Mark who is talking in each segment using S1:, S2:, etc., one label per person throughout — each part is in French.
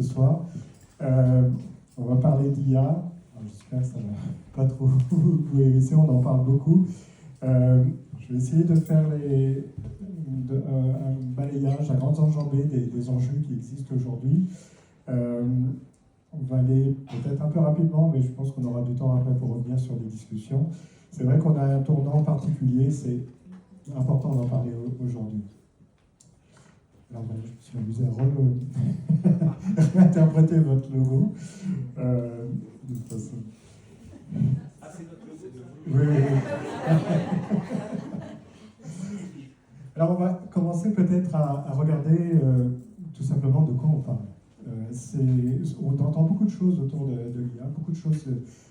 S1: ce soir. On va parler d'IA. J'espère que ça ne va pas trop vous hérisser, on en parle beaucoup. Je vais essayer de faire un balayage à grandes enjambées des enjeux qui existent aujourd'hui. On va aller peut-être un peu rapidement, mais je pense qu'on aura du temps après pour revenir sur des discussions. C'est vrai qu'on a un tournant particulier, c'est important d'en parler aujourd'hui. Alors, je me suis amusé à réinterpréter votre logo. De toute façon.
S2: Ah, c'est notre logo de vous.
S1: Oui. Alors, on va commencer peut-être à regarder tout simplement de quoi on parle. On entend beaucoup de choses autour de l'IA, beaucoup de choses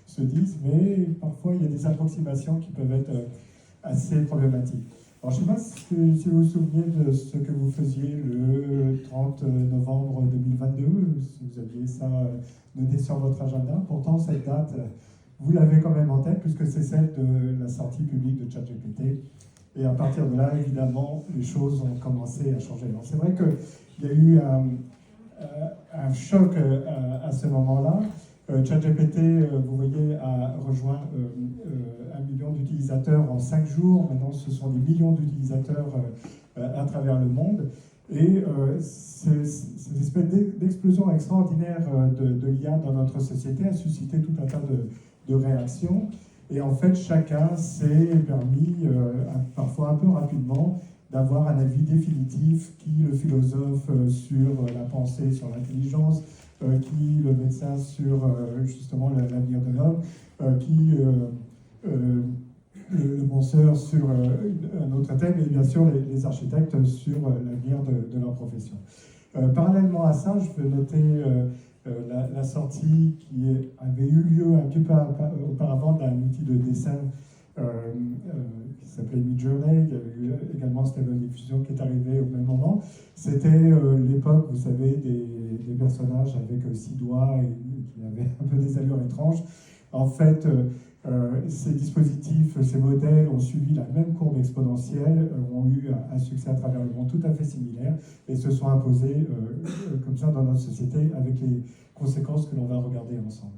S1: se disent, mais parfois il y a des approximations qui peuvent être assez problématiques. Alors, je ne sais pas si vous vous souvenez de ce que vous faisiez le 30 novembre 2022, si vous aviez ça noté sur votre agenda. Pourtant, cette date, vous l'avez quand même en tête, puisque c'est celle de la sortie publique de ChatGPT. Et à partir de là, évidemment, les choses ont commencé à changer. Alors, c'est vrai qu'il y a eu un choc à ce moment-là. ChatGPT, vous voyez, a rejoint 1 million d'utilisateurs en 5 jours. Maintenant, ce sont des millions d'utilisateurs à travers le monde. Et cette espèce d'explosion extraordinaire de l'IA dans notre société a suscité tout un tas de réactions. Et en fait, chacun s'est permis, parfois un peu rapidement, d'avoir un avis définitif, qui le philosophe sur la pensée, sur l'intelligence, qui le médecin sur justement l'avenir de l'homme, qui le penseur sur un autre thème, et bien sûr les architectes sur l'avenir de leur profession. Parallèlement à ça, je peux noter la sortie qui avait eu lieu un petit peu auparavant d'un outil de dessin qui s'appelait Midjourney. Il y avait eu également Stable Diffusion qui est arrivé au même moment. C'était l'époque, vous savez, des personnages avec 6 doigts et qui avaient un peu des allures étranges. En fait, ces dispositifs, ces modèles ont suivi la même courbe exponentielle, ont eu un succès à travers le monde tout à fait similaire et se sont imposés comme ça dans notre société avec les conséquences que l'on va regarder ensemble.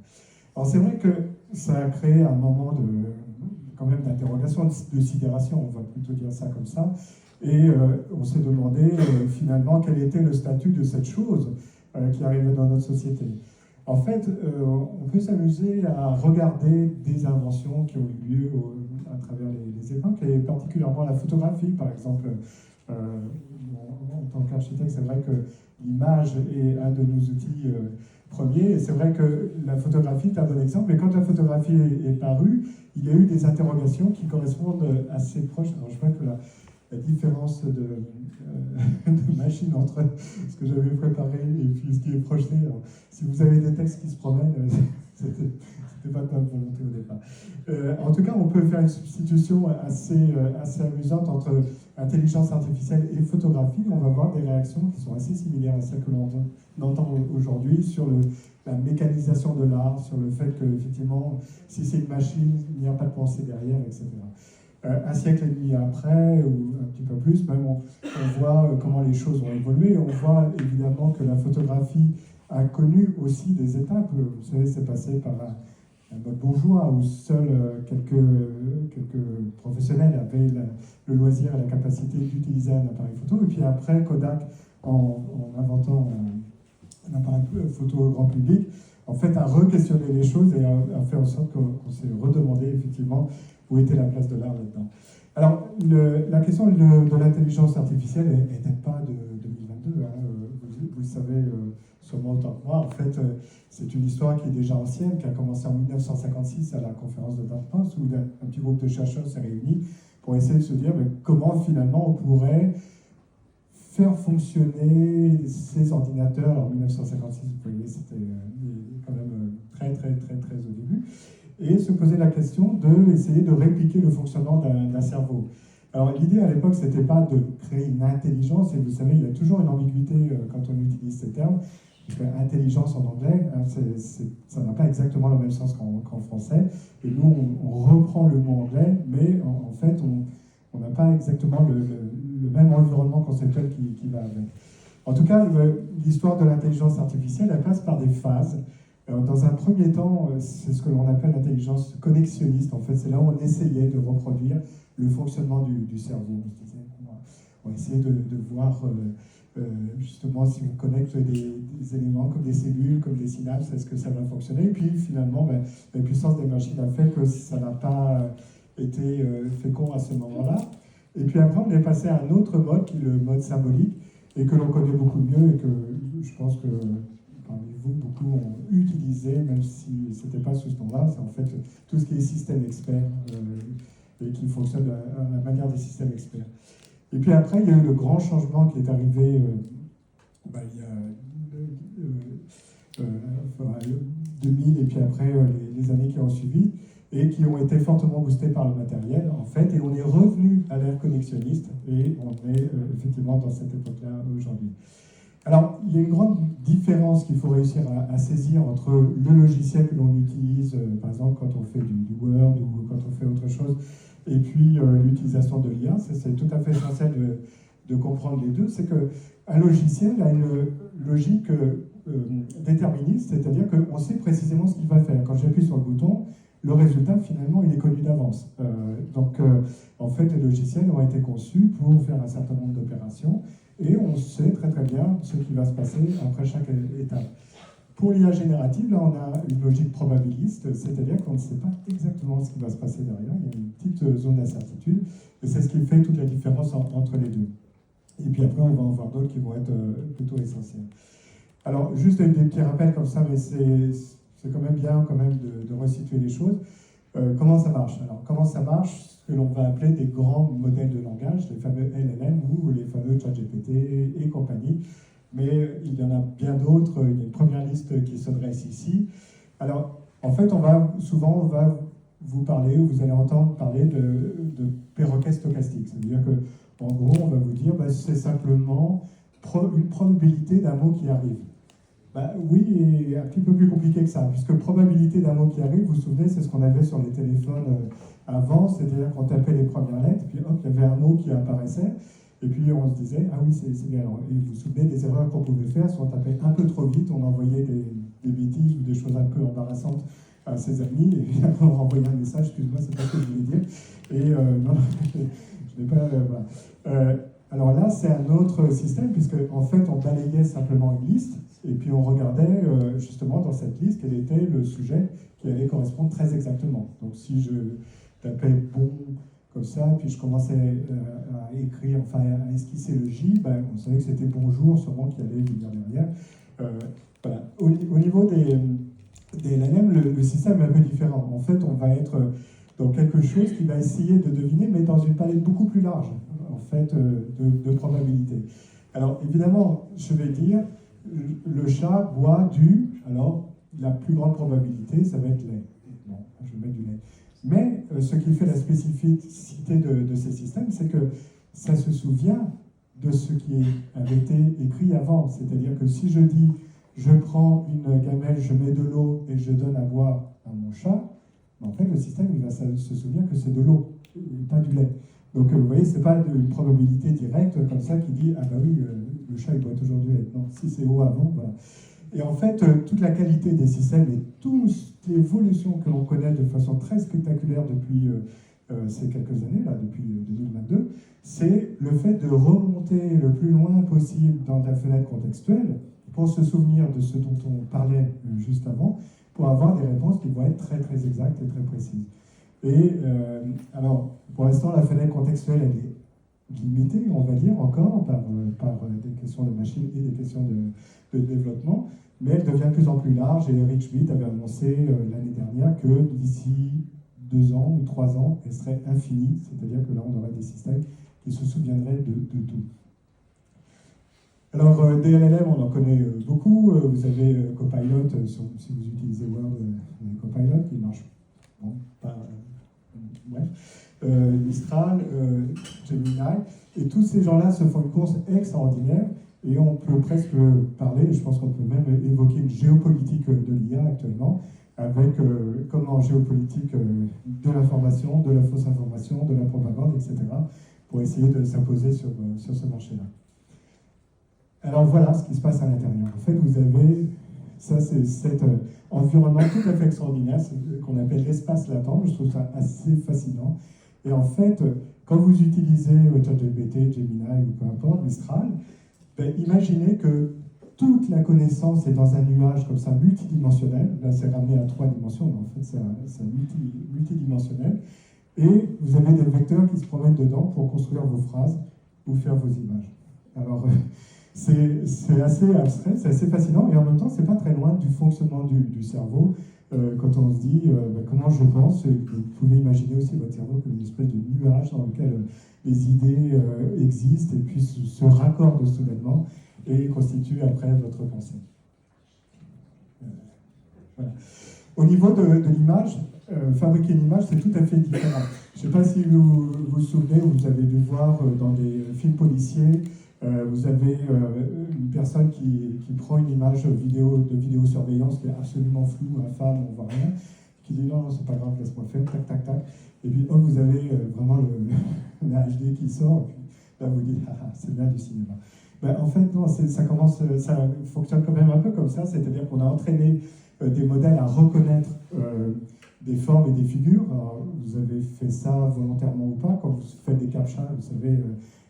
S1: Alors c'est vrai que ça a créé un moment quand même d'interrogation, de sidération, on va plutôt dire ça comme ça, et on s'est demandé finalement quel était le statut de cette chose qui arrivait dans notre société. En fait, on peut s'amuser à regarder des inventions qui ont eu lieu à travers les époques, et particulièrement la photographie, par exemple. En tant qu'architecte, c'est vrai que l'image est un de nos outils premiers, et c'est vrai que la photographie est un bon exemple, et quand la photographie est parue, il y a eu des interrogations qui correspondent assez proches. Alors je vois que la différence de machine entre ce que j'avais préparé et puis ce qui est projeté. Alors, si vous avez des textes qui se promènent, c'était pas de bonne volonté au départ. En tout cas, on peut faire une substitution assez amusante entre intelligence artificielle et photographie. On va voir des réactions qui sont assez similaires à celles que l'on entend aujourd'hui sur la mécanisation de l'art, sur le fait que, effectivement, si c'est une machine, il n'y a pas de pensée derrière, etc. Un siècle et demi après, ou un petit peu plus, même on voit comment les choses ont évolué. On voit évidemment que la photographie a connu aussi des étapes. Vous savez, c'est passé par un mode bourgeois où seuls quelques professionnels avaient le loisir et la capacité d'utiliser un appareil photo. Et puis après, Kodak, en inventant un appareil photo au grand public, en fait, a re-questionné les choses et a fait en sorte qu'on s'est redemandé effectivement où était la place de l'art là-dedans. Alors, la question de l'intelligence artificielle n'est pas de 2022. Hein. Vous le savez sûrement autant que moi. En fait, c'est une histoire qui est déjà ancienne, qui a commencé en 1956 à la conférence de Dartmouth, où un petit groupe de chercheurs s'est réuni pour essayer de se dire comment finalement on pourrait faire fonctionner ces ordinateurs. Alors, en 1956, vous voyez, c'était quand même très au début. Et se poser la question d'essayer de répliquer le fonctionnement d'un cerveau. Alors l'idée à l'époque, c'était pas de créer une intelligence, et vous savez, il y a toujours une ambiguïté quand on utilise ces termes, parce que intelligence en anglais, hein, ça n'a pas exactement le même sens qu'en français, et nous on reprend le mot anglais, mais en fait on n'a pas exactement le même environnement conceptuel qui va avec. En tout cas, l'histoire de l'intelligence artificielle, elle passe par des phases. Dans un premier temps, c'est ce que l'on appelle l'intelligence connexionniste. En fait, c'est là où on essayait de reproduire le fonctionnement du cerveau. On va essayer de voir justement si on connecte des éléments comme des cellules, comme des synapses, est-ce que ça va fonctionner? Et puis finalement, la puissance des machines a fait que ça n'a pas été fécond à ce moment-là. Et puis après, on est passé à un autre mode, qui est le mode symbolique, et que l'on connaît beaucoup mieux, et que je pense que parmi vous, beaucoup ont utilisé, même si ce n'était pas sous ce nom-là. C'est en fait tout ce qui est système expert, et qui fonctionne à la manière des systèmes experts. Et puis après, il y a eu le grand changement qui est arrivé il y a 2000, et puis après les années qui ont suivi, et qui ont été fortement boostés par le matériel, en fait, et on est revenu à l'ère connexionniste, et on est effectivement dans cette époque-là aujourd'hui. Alors, il y a une grande différence qu'il faut réussir à saisir entre le logiciel que l'on utilise, par exemple quand on fait du Word ou quand on fait autre chose, et puis l'utilisation de l'IA. C'est tout à fait essentiel de comprendre les deux. C'est qu'un logiciel a une logique déterministe, c'est-à-dire qu'on sait précisément ce qu'il va faire. Quand j'appuie sur le bouton, le résultat, finalement, il est connu d'avance. En fait, les logiciels ont été conçus pour faire un certain nombre d'opérations, et on sait très très bien ce qui va se passer après chaque étape. Pour l'IA générative, là, on a une logique probabiliste, c'est-à-dire qu'on ne sait pas exactement ce qui va se passer derrière. Il y a une petite zone d'incertitude, et c'est ce qui fait toute la différence entre les deux. Et puis après, on va en voir d'autres qui vont être plutôt essentiels. Alors, juste des petits rappels comme ça, mais c'est quand même bien de resituer les choses. Comment ça marche? Alors, comment ça marche? Ce que l'on va appeler des grands modèles de langage, les fameux LLM ou les fameux ChatGPT et compagnie. Mais il y en a bien d'autres. Il y a une première liste qui se dresse ici. Alors, en fait, on va vous parler, ou vous allez entendre parler de perroquets stochastiques. C'est-à-dire qu'en gros, on va vous dire c'est simplement une probabilité d'un mot qui arrive. Oui, et un petit peu plus compliqué que ça, puisque probabilité d'un mot qui arrive, vous vous souvenez, c'est ce qu'on avait sur les téléphones avant, c'est-à-dire qu'on tapait les premières lettres, puis hop, il y avait un mot qui apparaissait, et puis on se disait, ah oui, c'est bien. Et vous vous souvenez des erreurs qu'on pouvait faire, si on tapait un peu trop vite, on envoyait des bêtises ou des choses un peu embarrassantes à ses amis, et puis après on renvoyait un message, excuse-moi, c'est pas ce que je voulais dire, et non, je n'ai pas... voilà. Alors là, c'est un autre système, puisque en fait, on balayait simplement une liste, et puis on regardait justement dans cette liste quel était le sujet qui allait correspondre très exactement. Donc si je tapais bon comme ça, puis je commençais à écrire, enfin à esquisser le J, on savait que c'était bonjour sûrement qui allait venir derrière. Voilà. Au niveau des LLM, le système est un peu différent. En fait, on va être dans quelque chose qui va essayer de deviner, mais dans une palette beaucoup plus large, en fait, de probabilités. Alors évidemment, je vais dire, le chat boit alors la plus grande probabilité, ça va être lait. Bon, je vais mettre du lait. Mais ce qui fait la spécificité de ces systèmes, c'est que ça se souvient de ce qui avait été écrit avant. C'est-à-dire que si je dis, je prends une gamelle, je mets de l'eau et je donne à boire à mon chat, en fait, le système il va se souvenir que c'est de l'eau, et pas du lait. Donc, vous voyez, ce n'est pas une probabilité directe comme ça qui dit « Ah bah oui, le chat, il boit toujours du lait. » Non, si c'est eau avant, voilà. Et en fait, toute la qualité des systèmes et toute l'évolution que l'on connaît de façon très spectaculaire depuis ces quelques années, là, depuis 2022, c'est le fait de remonter le plus loin possible dans la fenêtre contextuelle pour se souvenir de ce dont on parlait juste avant, pour avoir des réponses qui vont être très très exactes et très précises. Et alors, pour l'instant, la fenêtre contextuelle, elle est limitée, on va dire, encore, par des questions de machine et des questions de développement, mais elle devient de plus en plus large, et Eric Schmidt avait annoncé l'année dernière que d'ici 2 ans ou 3 ans, elle serait infinie, c'est-à-dire que là, on aurait des systèmes qui se souviendraient de tout. Alors, des LLM, on en connaît beaucoup. Vous avez Copilot, si vous utilisez Word, Copilot, qui marche, bon, pas... bref, Mistral, Gemini, et tous ces gens-là se font une course extraordinaire, et on peut presque parler, je pense qu'on peut même évoquer une géopolitique de l'IA actuellement, avec, comme en géopolitique, de l'information, de la fausse information, de la propagande, etc., pour essayer de s'imposer sur ce marché-là. Alors voilà ce qui se passe à l'intérieur. En fait, vous avez, ça c'est cet environnement tout à fait extraordinaire, qu'on appelle l'espace latent. Je trouve ça assez fascinant. Et en fait, quand vous utilisez ChatGPT, Gemini ou peu importe, Mistral, ben, imaginez que toute la connaissance est dans un nuage comme ça multidimensionnel. Là, c'est ramené à 3 dimensions, mais en fait, c'est multidimensionnel. Et vous avez des vecteurs qui se promènent dedans pour construire vos phrases ou faire vos images. Alors, c'est assez abstrait, c'est assez fascinant, et en même temps, c'est pas très loin du fonctionnement du cerveau. Quand on se dit comment je pense, vous pouvez imaginer aussi votre cerveau comme une espèce de nuage dans lequel les idées existent et puis se raccordent soudainement et constituent après votre pensée. Voilà. Au niveau de l'image, fabriquer une image, c'est tout à fait différent. Je ne sais pas si vous vous souvenez, vous avez dû voir dans des films policiers, vous avez une personne qui prend une image de vidéosurveillance qui est absolument floue, infâme, on ne voit rien, qui dit non, c'est pas grave, laisse-moi faire, tac, tac, tac. Et puis hop, vous avez vraiment la HD qui sort, et puis là vous dites, ah, c'est bien du cinéma. Ben, en fait, non, ça fonctionne quand même un peu comme ça, c'est-à-dire qu'on a entraîné des modèles à reconnaître des formes et des figures. Alors, vous avez fait ça volontairement ou pas, quand vous faites des captcha, vous savez,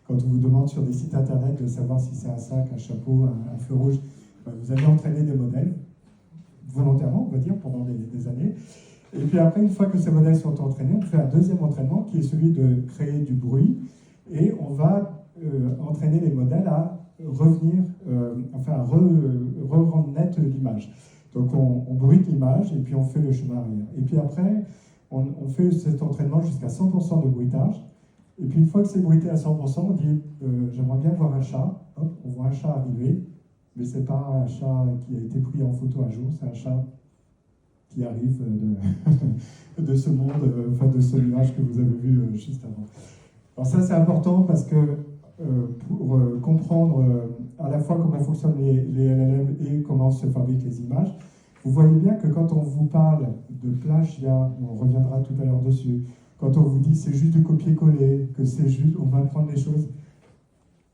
S1: quand on vous demande sur des sites internet de savoir si c'est un sac, un chapeau, un feu rouge, ben, vous avez entraîné des modèles, volontairement, on va dire, pendant des années. Et puis après, une fois que ces modèles sont entraînés, on fait un deuxième entraînement qui est celui de créer du bruit, et on va entraîner les modèles à revenir, à rendre nette l'image. Donc on bruite l'image et puis on fait le chemin arrière. Et puis après, on fait cet entraînement jusqu'à 100% de bruitage. Et puis une fois que c'est bruité à 100%, on dit j'aimerais bien voir un chat. Hop, on voit un chat arriver, mais c'est pas un chat qui a été pris en photo un jour, c'est un chat qui arrive de ce monde, de ce nuage que vous avez vu juste avant. Alors ça c'est important parce que pour comprendre à la fois comment fonctionnent les LLM et comment se fabriquent les images, vous voyez bien que quand on vous parle de plagiat, on reviendra tout à l'heure dessus, quand on vous dit c'est juste du copier-coller, que c'est juste, on va prendre les choses,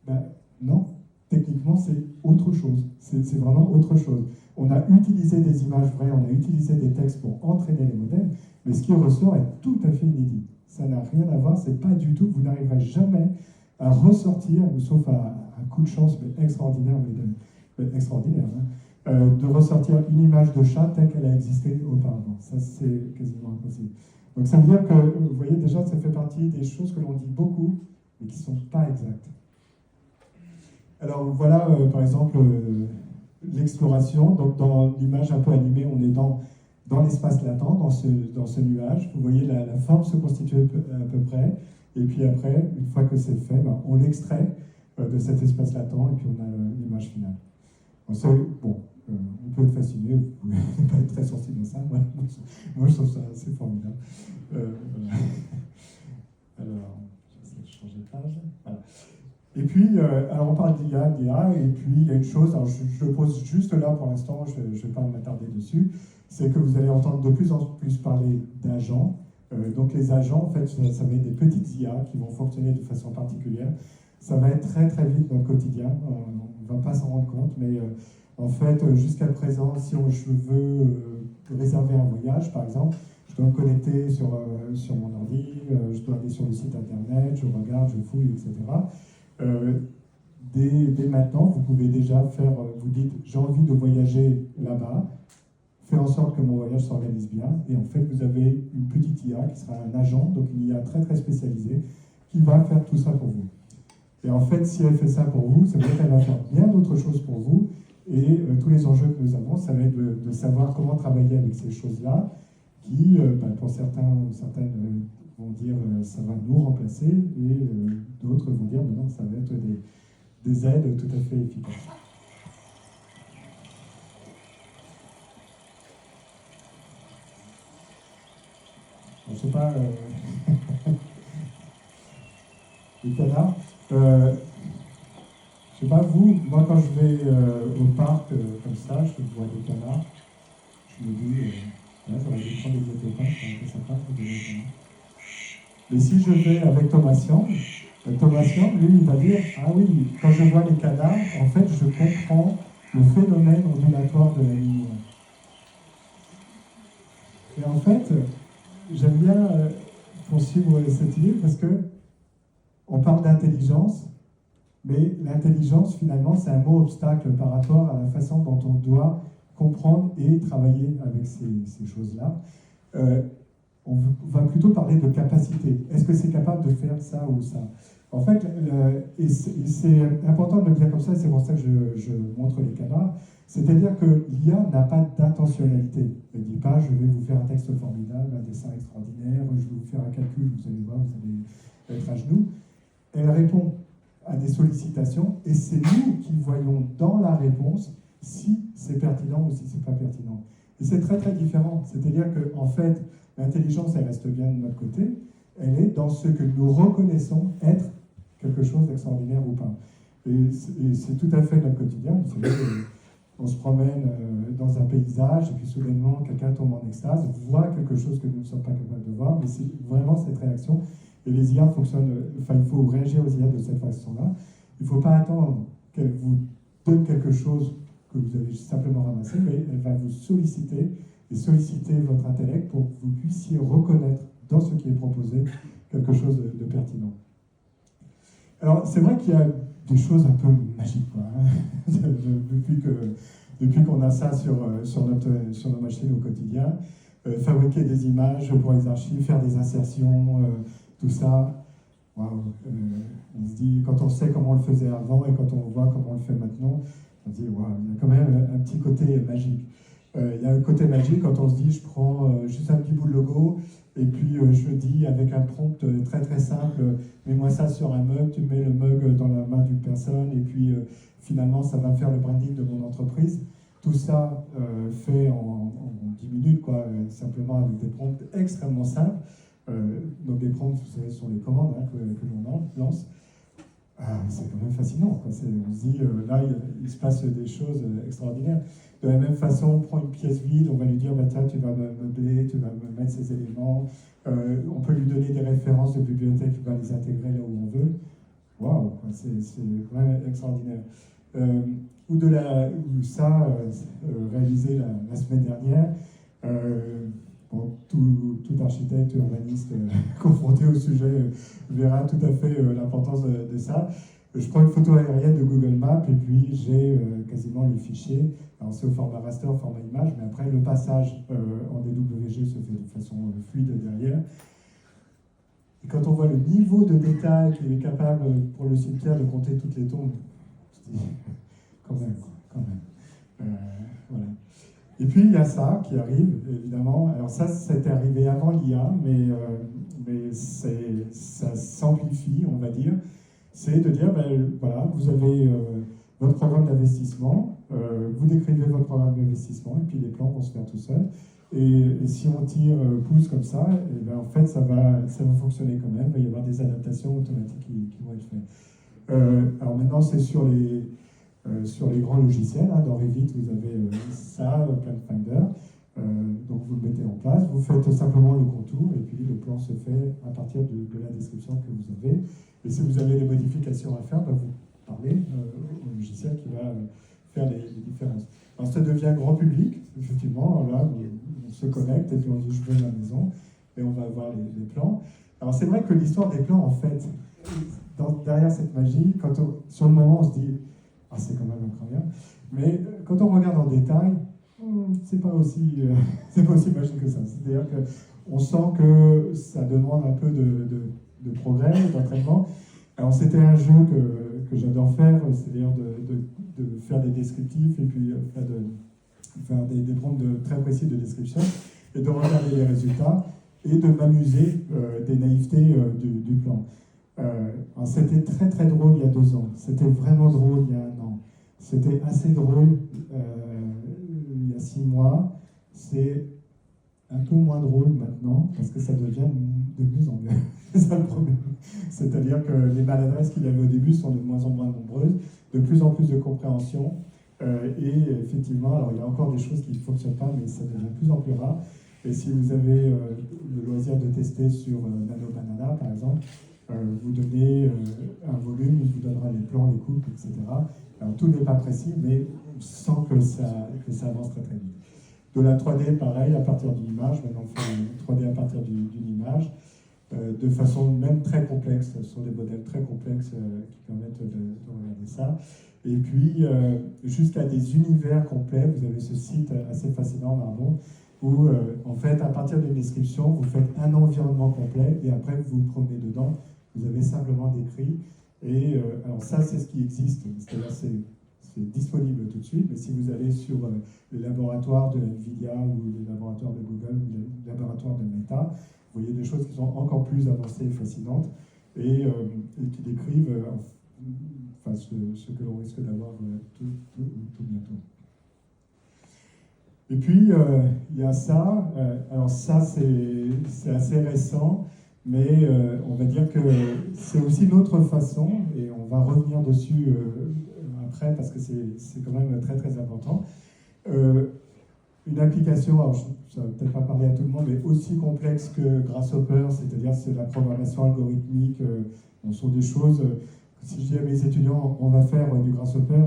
S1: ben non, techniquement c'est autre chose, c'est vraiment autre chose. On a utilisé des images vraies, on a utilisé des textes pour entraîner les modèles, mais ce qui ressort est tout à fait inédit. Ça n'a rien à voir, c'est pas du tout, vous n'arriverez jamais à ressortir, sauf à un coup de chance mais extraordinaire, de ressortir une image de chat telle qu'elle a existé auparavant. Ça, c'est quasiment impossible. Donc ça veut dire que, vous voyez, déjà, ça fait partie des choses que l'on dit beaucoup, mais qui ne sont pas exactes. Alors voilà, par exemple, l'exploration. Donc dans l'image un peu animée, on est dans l'espace latent, dans ce nuage. Vous voyez, la forme se constitue à peu près. Et puis après, une fois que c'est fait, ben, on l'extrait de cet espace latent et puis on a l'image finale. Bon, on peut être fasciné, vous pouvez pas être très sensible à ça. Moi, je trouve ça assez formidable. Voilà. Alors, j'essaie de changer de page. Voilà. Et puis, alors on parle d'IA, et puis il y a une chose, alors je le pose juste là pour l'instant, je ne vais pas m'attarder dessus, c'est que vous allez entendre de plus en plus parler d'agents. Donc les agents, en fait, ça va être des petites IA qui vont fonctionner de façon particulière. Ça va être très très vite dans le quotidien, on ne va pas s'en rendre compte, mais en fait, jusqu'à présent, si je veux réserver un voyage, par exemple, je dois me connecter sur mon ordi, je dois aller sur le site internet, je regarde, je fouille, etc. Dès maintenant, vous pouvez déjà faire, vous dites, j'ai envie de voyager là-bas, faire en sorte que mon voyage s'organise bien, et en fait, vous avez une petite IA qui sera un agent, donc une IA très très spécialisée, qui va faire tout ça pour vous. Et en fait, si elle fait ça pour vous, ça veut dire qu'elle va faire bien d'autres choses pour vous, et tous les enjeux que nous avons, ça va être de savoir comment travailler avec ces choses-là, qui, pour certaines vont dire ça va nous remplacer, et d'autres vont dire non, ça va être des aides tout à fait efficaces. Je ne sais pas, les canards. Je sais pas, moi quand je vais au parc comme ça, je vois des canards, je me dis, j'aurais dû prendre des copains, c'est un peu sympa, des canards. Mais si je vais avec Thomasian, Thomas Young, lui, il va dire, ah oui, quand je vois les canards, en fait, je comprends le phénomène ondulatoire de la lumière. Et en fait, j'aime bien poursuivre cette idée parce que on parle d'intelligence, mais l'intelligence, finalement, c'est un mot obstacle par rapport à la façon dont on doit comprendre et travailler avec ces choses-là. On va plutôt parler de capacité. Est-ce que c'est capable de faire ça ou ça? En fait, et c'est important de le dire comme ça, c'est pour ça que je montre les canards, c'est-à-dire que l'IA n'a pas d'intentionnalité. Elle ne dit pas, je vais vous faire un texte formidable, un dessin extraordinaire, je vais vous faire un calcul, vous allez voir, vous allez être à genoux. Elle répond à des sollicitations, et c'est nous qui voyons dans la réponse si c'est pertinent ou si c'est pas pertinent. Et c'est très très différent. C'est-à-dire qu'en fait, l'intelligence, elle reste bien de notre côté, elle est dans ce que nous reconnaissons être quelque chose d'extraordinaire ou pas. Et c'est tout à fait notre quotidien. Vous savez, on se promène dans un paysage, et puis soudainement, quelqu'un tombe en extase, voit quelque chose que nous ne sommes pas capables de voir, mais c'est vraiment cette réaction. Et les IA fonctionnent, enfin, il faut réagir aux IA de cette façon-là. Il ne faut pas attendre qu'elle vous donne quelque chose que vous avez simplement ramassé, mais elle va vous solliciter et solliciter votre intellect pour que vous puissiez reconnaître dans ce qui est proposé quelque chose de pertinent. Alors, c'est vrai qu'il y a des choses un peu magiques, quoi, hein, depuis qu'on a ça sur nos machines au quotidien. Fabriquer des images pour les archives, faire des insertions, tout ça. Waouh, on se dit, quand on sait comment on le faisait avant et quand on voit comment on le fait maintenant, on se dit, waouh, il y a quand même un petit côté magique. Il y a un côté magique quand on se dit, je prends juste un petit bout de logo et puis je dis avec un prompt très très simple, mets-moi ça sur un mug, tu mets le mug dans la main d'une personne et puis finalement ça va faire le branding de mon entreprise. Tout ça fait en 10 minutes, quoi, simplement avec des prompts extrêmement simples. Donc des prompts, vous savez, sur les commandes hein, que l'on lance. C'est quand même fascinant, quoi. On se dit, là, il se passe des choses extraordinaires. De la même façon, on prend une pièce vide, on va lui dire, bah, tiens, tu vas me meubler, tu vas me mettre ces éléments. On peut lui donner des références de bibliothèque, il va les intégrer là où on veut. Waouh, c'est quand même extraordinaire. Réalisé la semaine dernière. Bon, tout architecte, urbaniste confronté au sujet verra tout à fait l'importance de ça. Je prends une photo aérienne de Google Maps et puis j'ai quasiment le fichier. Alors c'est au format raster, au format image, mais après le passage en DWG se fait de façon fluide derrière. Et quand on voit le niveau de détail qu'il est capable pour le cimetière de compter toutes les tombes, je dis, quand même. Voilà. Et puis il y a ça qui arrive, évidemment. Alors ça c'était arrivé avant l'IA, mais ça s'amplifie, on va dire. C'est de dire, ben, voilà, vous avez votre programme d'investissement, vous décrivez votre programme d'investissement, et puis les plans vont se faire tout seuls. Et si on tire pouce comme ça, et ben, en fait, ça va fonctionner quand même. Il va y avoir des adaptations automatiques qui vont être faites. Alors maintenant, c'est sur les grands logiciels. Hein, dans Revit, vous avez ça, PlanFinder. Donc vous le mettez en place, vous faites simplement le contour, et puis le plan se fait à partir de la description que vous avez. Et si vous avez des modifications à faire, ben, vous parlez au logiciel qui va faire les différences. Alors ça devient grand public, effectivement. Là, on se connecte et puis on dit je veux ma maison et on va avoir les plans. Alors c'est vrai que l'histoire des plans, en fait, derrière cette magie, sur le moment on se dit ah c'est quand même incroyable, mais quand on regarde en détail, c'est pas aussi magique que ça. C'est-à-dire qu'on sent que ça demande un peu de progrès, d'entraînement. Alors c'était un jeu que j'adore faire, c'est-à-dire de faire des descriptifs et puis de faire des prompts très précis de description et de regarder les résultats et de m'amuser des naïvetés du plan. C'était très très drôle il y a 2 ans, c'était vraiment drôle il y a 1 an, c'était assez drôle il y a 6 mois, c'est un peu moins drôle maintenant parce que ça devient de mieux en mieux. C'est ça le problème. C'est-à-dire que les maladresses qu'il y avait au début sont de moins en moins nombreuses, de plus en plus de compréhension. Et effectivement, alors il y a encore des choses qui ne fonctionnent pas, mais ça devient de plus en plus rare. Et si vous avez le loisir de tester sur Nano Banana, par exemple, Vous donnez un volume, il vous donnera les plans, les coupes, etc. Alors tout n'est pas précis, mais on sent que ça avance très très vite. De la 3D, pareil, à partir d'une image, maintenant on fait une 3D à partir d'une image, de façon même très complexe, ce sont des modèles très complexes qui permettent de regarder ça. Et puis, jusqu'à des univers complets, vous avez ce site assez fascinant, Marmont, où, en fait, à partir d'une description, vous faites un environnement complet, et après, vous vous promenez dedans, vous avez simplement décrit. Et alors ça, c'est ce qui existe, c'est-à-dire c'est disponible tout de suite, mais si vous allez sur les laboratoires de NVIDIA ou les laboratoires de Google ou les laboratoires de Meta, vous voyez des choses qui sont encore plus avancées et fascinantes et qui décrivent enfin, ce que l'on risque d'avoir tout bientôt. Et puis, il y a ça. Alors ça, c'est assez récent, mais on va dire que c'est aussi une autre façon, et on va revenir dessus après, parce que c'est quand même très très important. Une application, alors ça ne va peut-être pas parler à tout le monde, mais aussi complexe que Grasshopper, c'est-à-dire c'est la programmation algorithmique, ce sont des choses, si je dis à mes étudiants, on va faire du Grasshopper,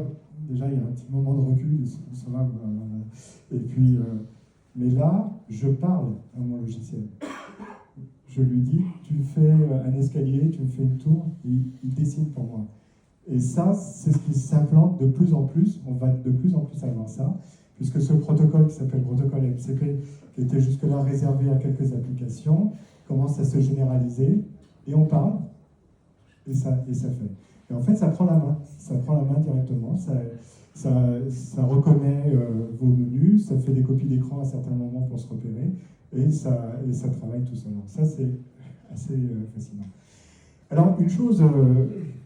S1: déjà il y a un petit moment de recul, ça va, et puis, mais là, je parle à mon logiciel. Je lui dis, tu me fais un escalier, tu me fais une tour, il dessine pour moi. Et ça, c'est ce qui s'implante de plus en plus, on va de plus en plus avoir ça, puisque ce protocole qui s'appelle protocole MCP, qui était jusque-là réservé à quelques applications, commence à se généraliser, et on parle, et ça fait. Et en fait, ça prend la main directement, ça reconnaît vos menus, ça fait des copies d'écran à certains moments pour se repérer, et ça travaille tout seul. Donc ça, c'est assez fascinant. Alors, une chose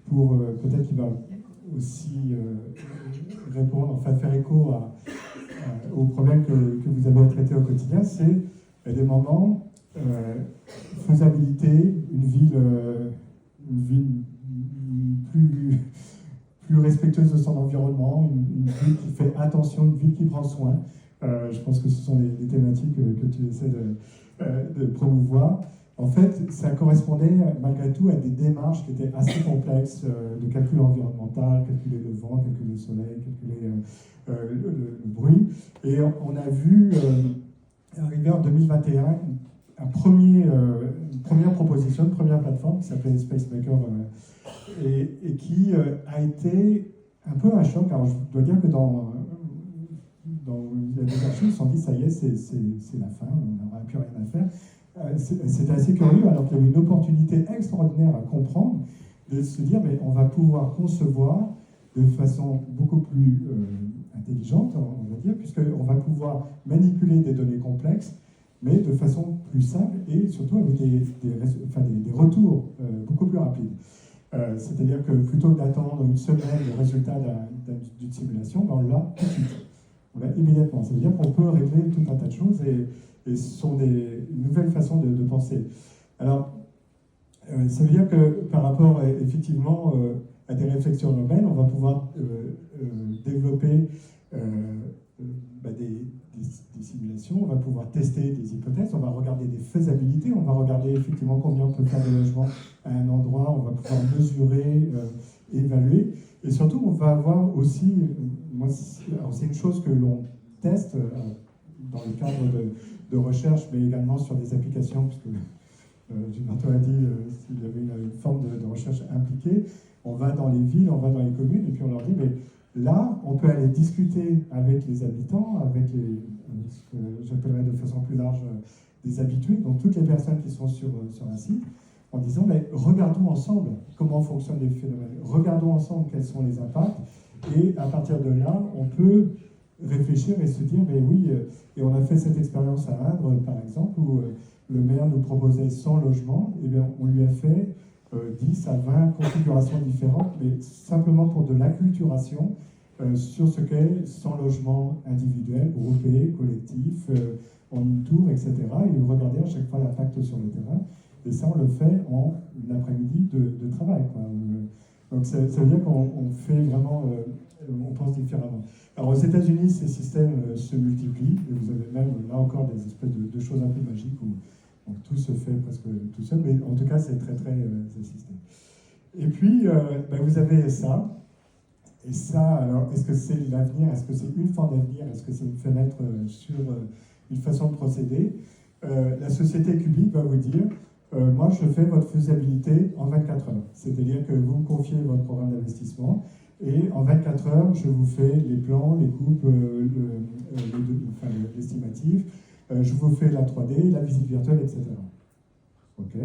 S1: pour peut-être qui va aussi répondre, enfin faire écho aux problèmes que vous avez à traiter au quotidien, c'est des moments, faisabilité, une ville plus respectueuse de son environnement, une ville qui fait attention, une ville qui prend soin. Je pense que ce sont des thématiques que tu essaies de promouvoir. En fait, ça correspondait malgré tout à des démarches qui étaient assez complexes de calcul environnemental, calculer le vent, calculer le soleil, calculer le bruit. Et on a vu arriver en 2021 une première proposition, une première plateforme qui s'appelait SpaceMaker et qui a été un peu un choc. Alors je dois dire que il y a des archives qui se sont dit ça y est, c'est la fin, on n'aura plus rien à faire. C'était assez curieux, alors qu'il y avait une opportunité extraordinaire à comprendre, de se dire mais on va pouvoir concevoir de façon beaucoup plus intelligente, on va dire, puisqu'on va pouvoir manipuler des données complexes, mais de façon plus simple et surtout avec des retours beaucoup plus rapides. C'est-à-dire que plutôt que d'attendre une semaine le résultat d'une simulation, ben on l'a tout de suite. On l'a immédiatement. Ça veut dire qu'on peut régler tout un tas de choses et ce sont une nouvelle façon de penser. Alors, ça veut dire que par rapport effectivement à des réflexions urbaines, on va pouvoir développer des simulations, on va pouvoir tester des hypothèses, on va regarder des faisabilités, on va regarder effectivement combien on peut faire de logements à un endroit, on va pouvoir mesurer, évaluer, et surtout on va avoir aussi, c'est une chose que l'on teste dans le cadre de recherche, mais également sur des applications, puisque Gilberto a dit s'il y avait une forme de recherche impliquée, on va dans les villes, on va dans les communes, et puis on leur dit, mais là, on peut aller discuter avec les habitants, avec ce que j'appellerais de façon plus large des habitués, donc toutes les personnes qui sont sur un site, en disant, mais regardons ensemble comment fonctionnent les phénomènes, regardons ensemble quels sont les impacts, et à partir de là, on peut réfléchir et se dire, mais oui, et on a fait cette expérience à Indre, par exemple, où le maire nous proposait 100 logements, et bien on lui a fait 10 à 20 configurations différentes, mais simplement pour de l'acculturation sur ce qu'est 100 logements individuels, groupés, collectifs, en une tour, etc. Et regarder à chaque fois l'impact sur le terrain. Et ça, on le fait en une après-midi de travail, quoi. Donc ça veut dire qu'on fait vraiment, on pense différemment. Alors aux États-Unis, ces systèmes se multiplient, et vous avez même là encore des espèces de choses un peu magiques où Donc tout se fait presque tout seul, mais en tout cas c'est très très assisté. Et puis vous avez ça. Et ça, alors, est-ce que c'est l'avenir? Est-ce que c'est une forme d'avenir? Est-ce que c'est une fenêtre sur une façon de procéder? La société Cubic va vous dire, moi je fais votre faisabilité en 24 heures. C'est-à-dire que vous me confiez votre programme d'investissement et en 24 heures, je vous fais les plans, les coupes, l'estimatif, je vous fais la 3D, la visite virtuelle, etc. OK.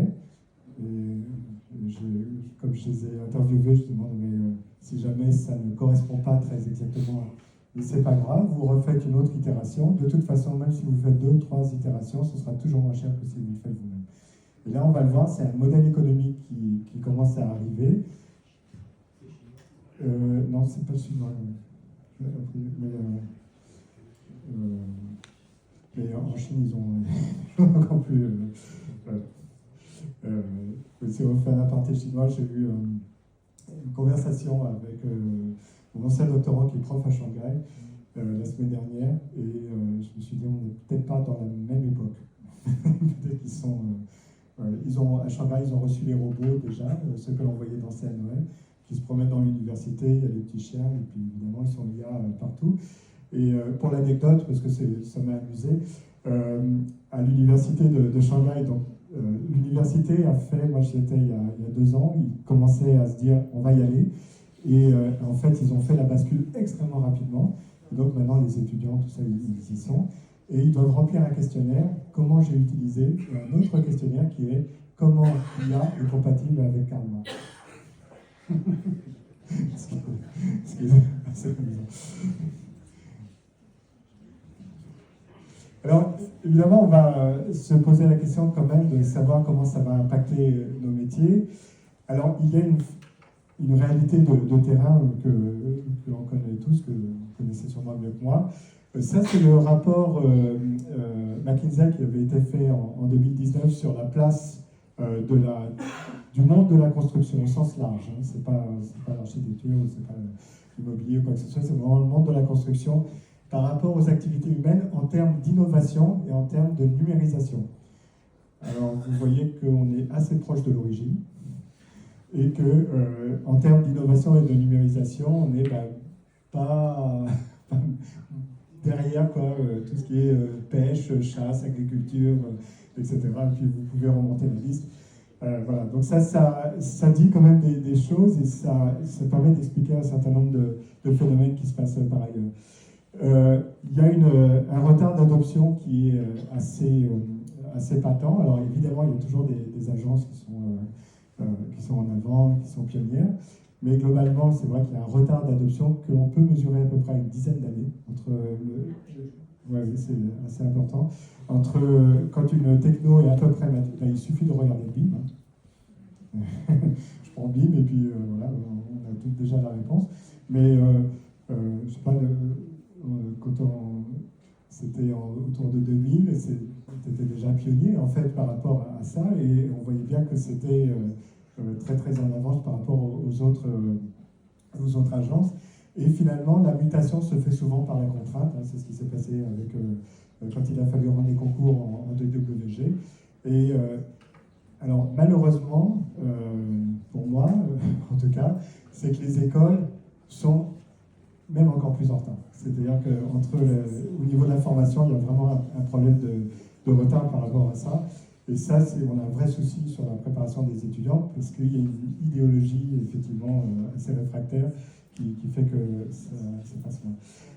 S1: Comme je les ai interviewés, je demande, mais si jamais ça ne correspond pas très exactement, mais c'est pas grave, vous refaites une autre itération. De toute façon, même si vous faites 2 ou 3 itérations, ce sera toujours moins cher que si vous le faites vous-même. Et là, on va le voir, c'est un modèle économique qui commence à arriver. Non, c'est pas chinois. Mais en Chine, ils ont encore plus. Si on fait un aparté chinois, j'ai eu une conversation avec mon ancien doctorant qui est prof à Shanghai la semaine dernière, et je me suis dit, on n'est peut-être pas dans la même époque. Peut-être qu'ils sont. À Shanghai, ils ont reçu les robots déjà, ceux que l'on voyait danser à Noël, qui se promènent dans l'université, il y a des petits chiens, et puis évidemment, ils sont l'IA partout. Et pour l'anecdote, parce que ça m'a amusé, à l'université de Shanghai, donc, l'université a fait, moi j'y étais il y a 2 ans, ils commençaient à se dire on va y aller, et en fait ils ont fait la bascule extrêmement rapidement, et donc maintenant les étudiants, tout ça, ils y sont, et ils doivent remplir un questionnaire, comment j'ai utilisé, un autre questionnaire qui est comment l'IA est compatible avec Karl Marx. Ce qui est assez amusant. Alors, évidemment, on va se poser la question quand même de savoir comment ça va impacter nos métiers. Alors, il y a une réalité de terrain que l'on connaît tous, que vous connaissez sûrement mieux que moi. Ça, c'est le rapport McKinsey qui avait été fait en 2019 sur la place du monde de la construction au sens large. Hein. C'est pas l'architecture, c'est pas l'immobilier ou quoi que ce soit, c'est vraiment le monde de la construction par rapport aux activités humaines en termes d'innovation et en termes de numérisation. Alors, vous voyez qu'on est assez proche de l'origine et que, en termes d'innovation et de numérisation, on n'est pas derrière tout ce qui est pêche, chasse, agriculture, etc. Et puis, vous pouvez remonter la liste. Voilà. Donc ça dit quand même des choses et ça permet d'expliquer un certain nombre de phénomènes qui se passent par ailleurs. Il y a un retard d'adoption qui est assez patent. Alors évidemment, il y a toujours des agences qui sont en avant, qui sont pionnières, mais globalement, c'est vrai qu'il y a un retard d'adoption que l'on peut mesurer à peu près à une dizaine d'années. C'est assez important. Entre quand une techno est à peu près il suffit de regarder BIM. Hein. Je prends BIM et puis voilà, on a toutes déjà la réponse. Mais je sais pas. C'était autour de 2000, c'était déjà pionnier en fait par rapport à ça, et on voyait bien que c'était très très en avance par rapport aux autres agences. Et finalement, la mutation se fait souvent par la contrainte. Hein, c'est ce qui s'est passé avec quand il a fallu rendre les concours en DWG. Et alors malheureusement, pour moi en tout cas, c'est que les écoles sont même encore plus en retard. C'est-à-dire qu'au niveau de la formation, il y a vraiment un problème de retard par rapport à ça. Et ça, on a un vrai souci sur la préparation des étudiants, parce qu'il y a une idéologie, effectivement, assez réfractaire, qui fait que ça passe mal.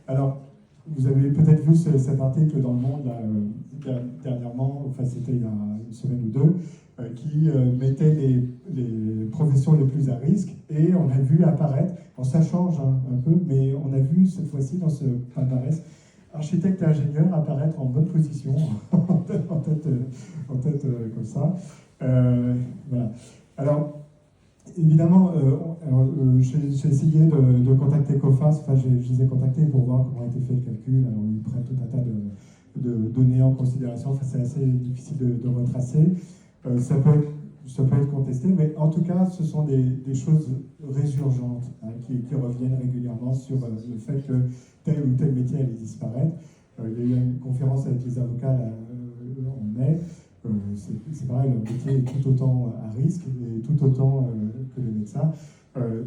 S1: Alors, vous avez peut-être vu cet article dans Le Monde, là, dernièrement, enfin c'était il y a une semaine ou deux, qui mettait les professions les plus à risque, et on a vu apparaître, ça change un peu, mais on a vu cette fois-ci dans ce palmarès, architecte et ingénieur apparaître en bonne position, en tête comme ça. Voilà. Alors, évidemment, j'ai essayé de contacter COFAS, enfin je les ai contactés pour voir comment a été fait le calcul. Alors, ils prennent tout un tas de données en considération, enfin, c'est assez difficile de retracer. Ça peut être contesté, mais en tout cas, ce sont des choses résurgentes hein, qui reviennent régulièrement sur le fait que tel ou tel métier allait disparaître. Il y a eu une conférence avec les avocats là, en mai. c'est pareil, leur métier est tout autant à risque et tout autant que les médecins.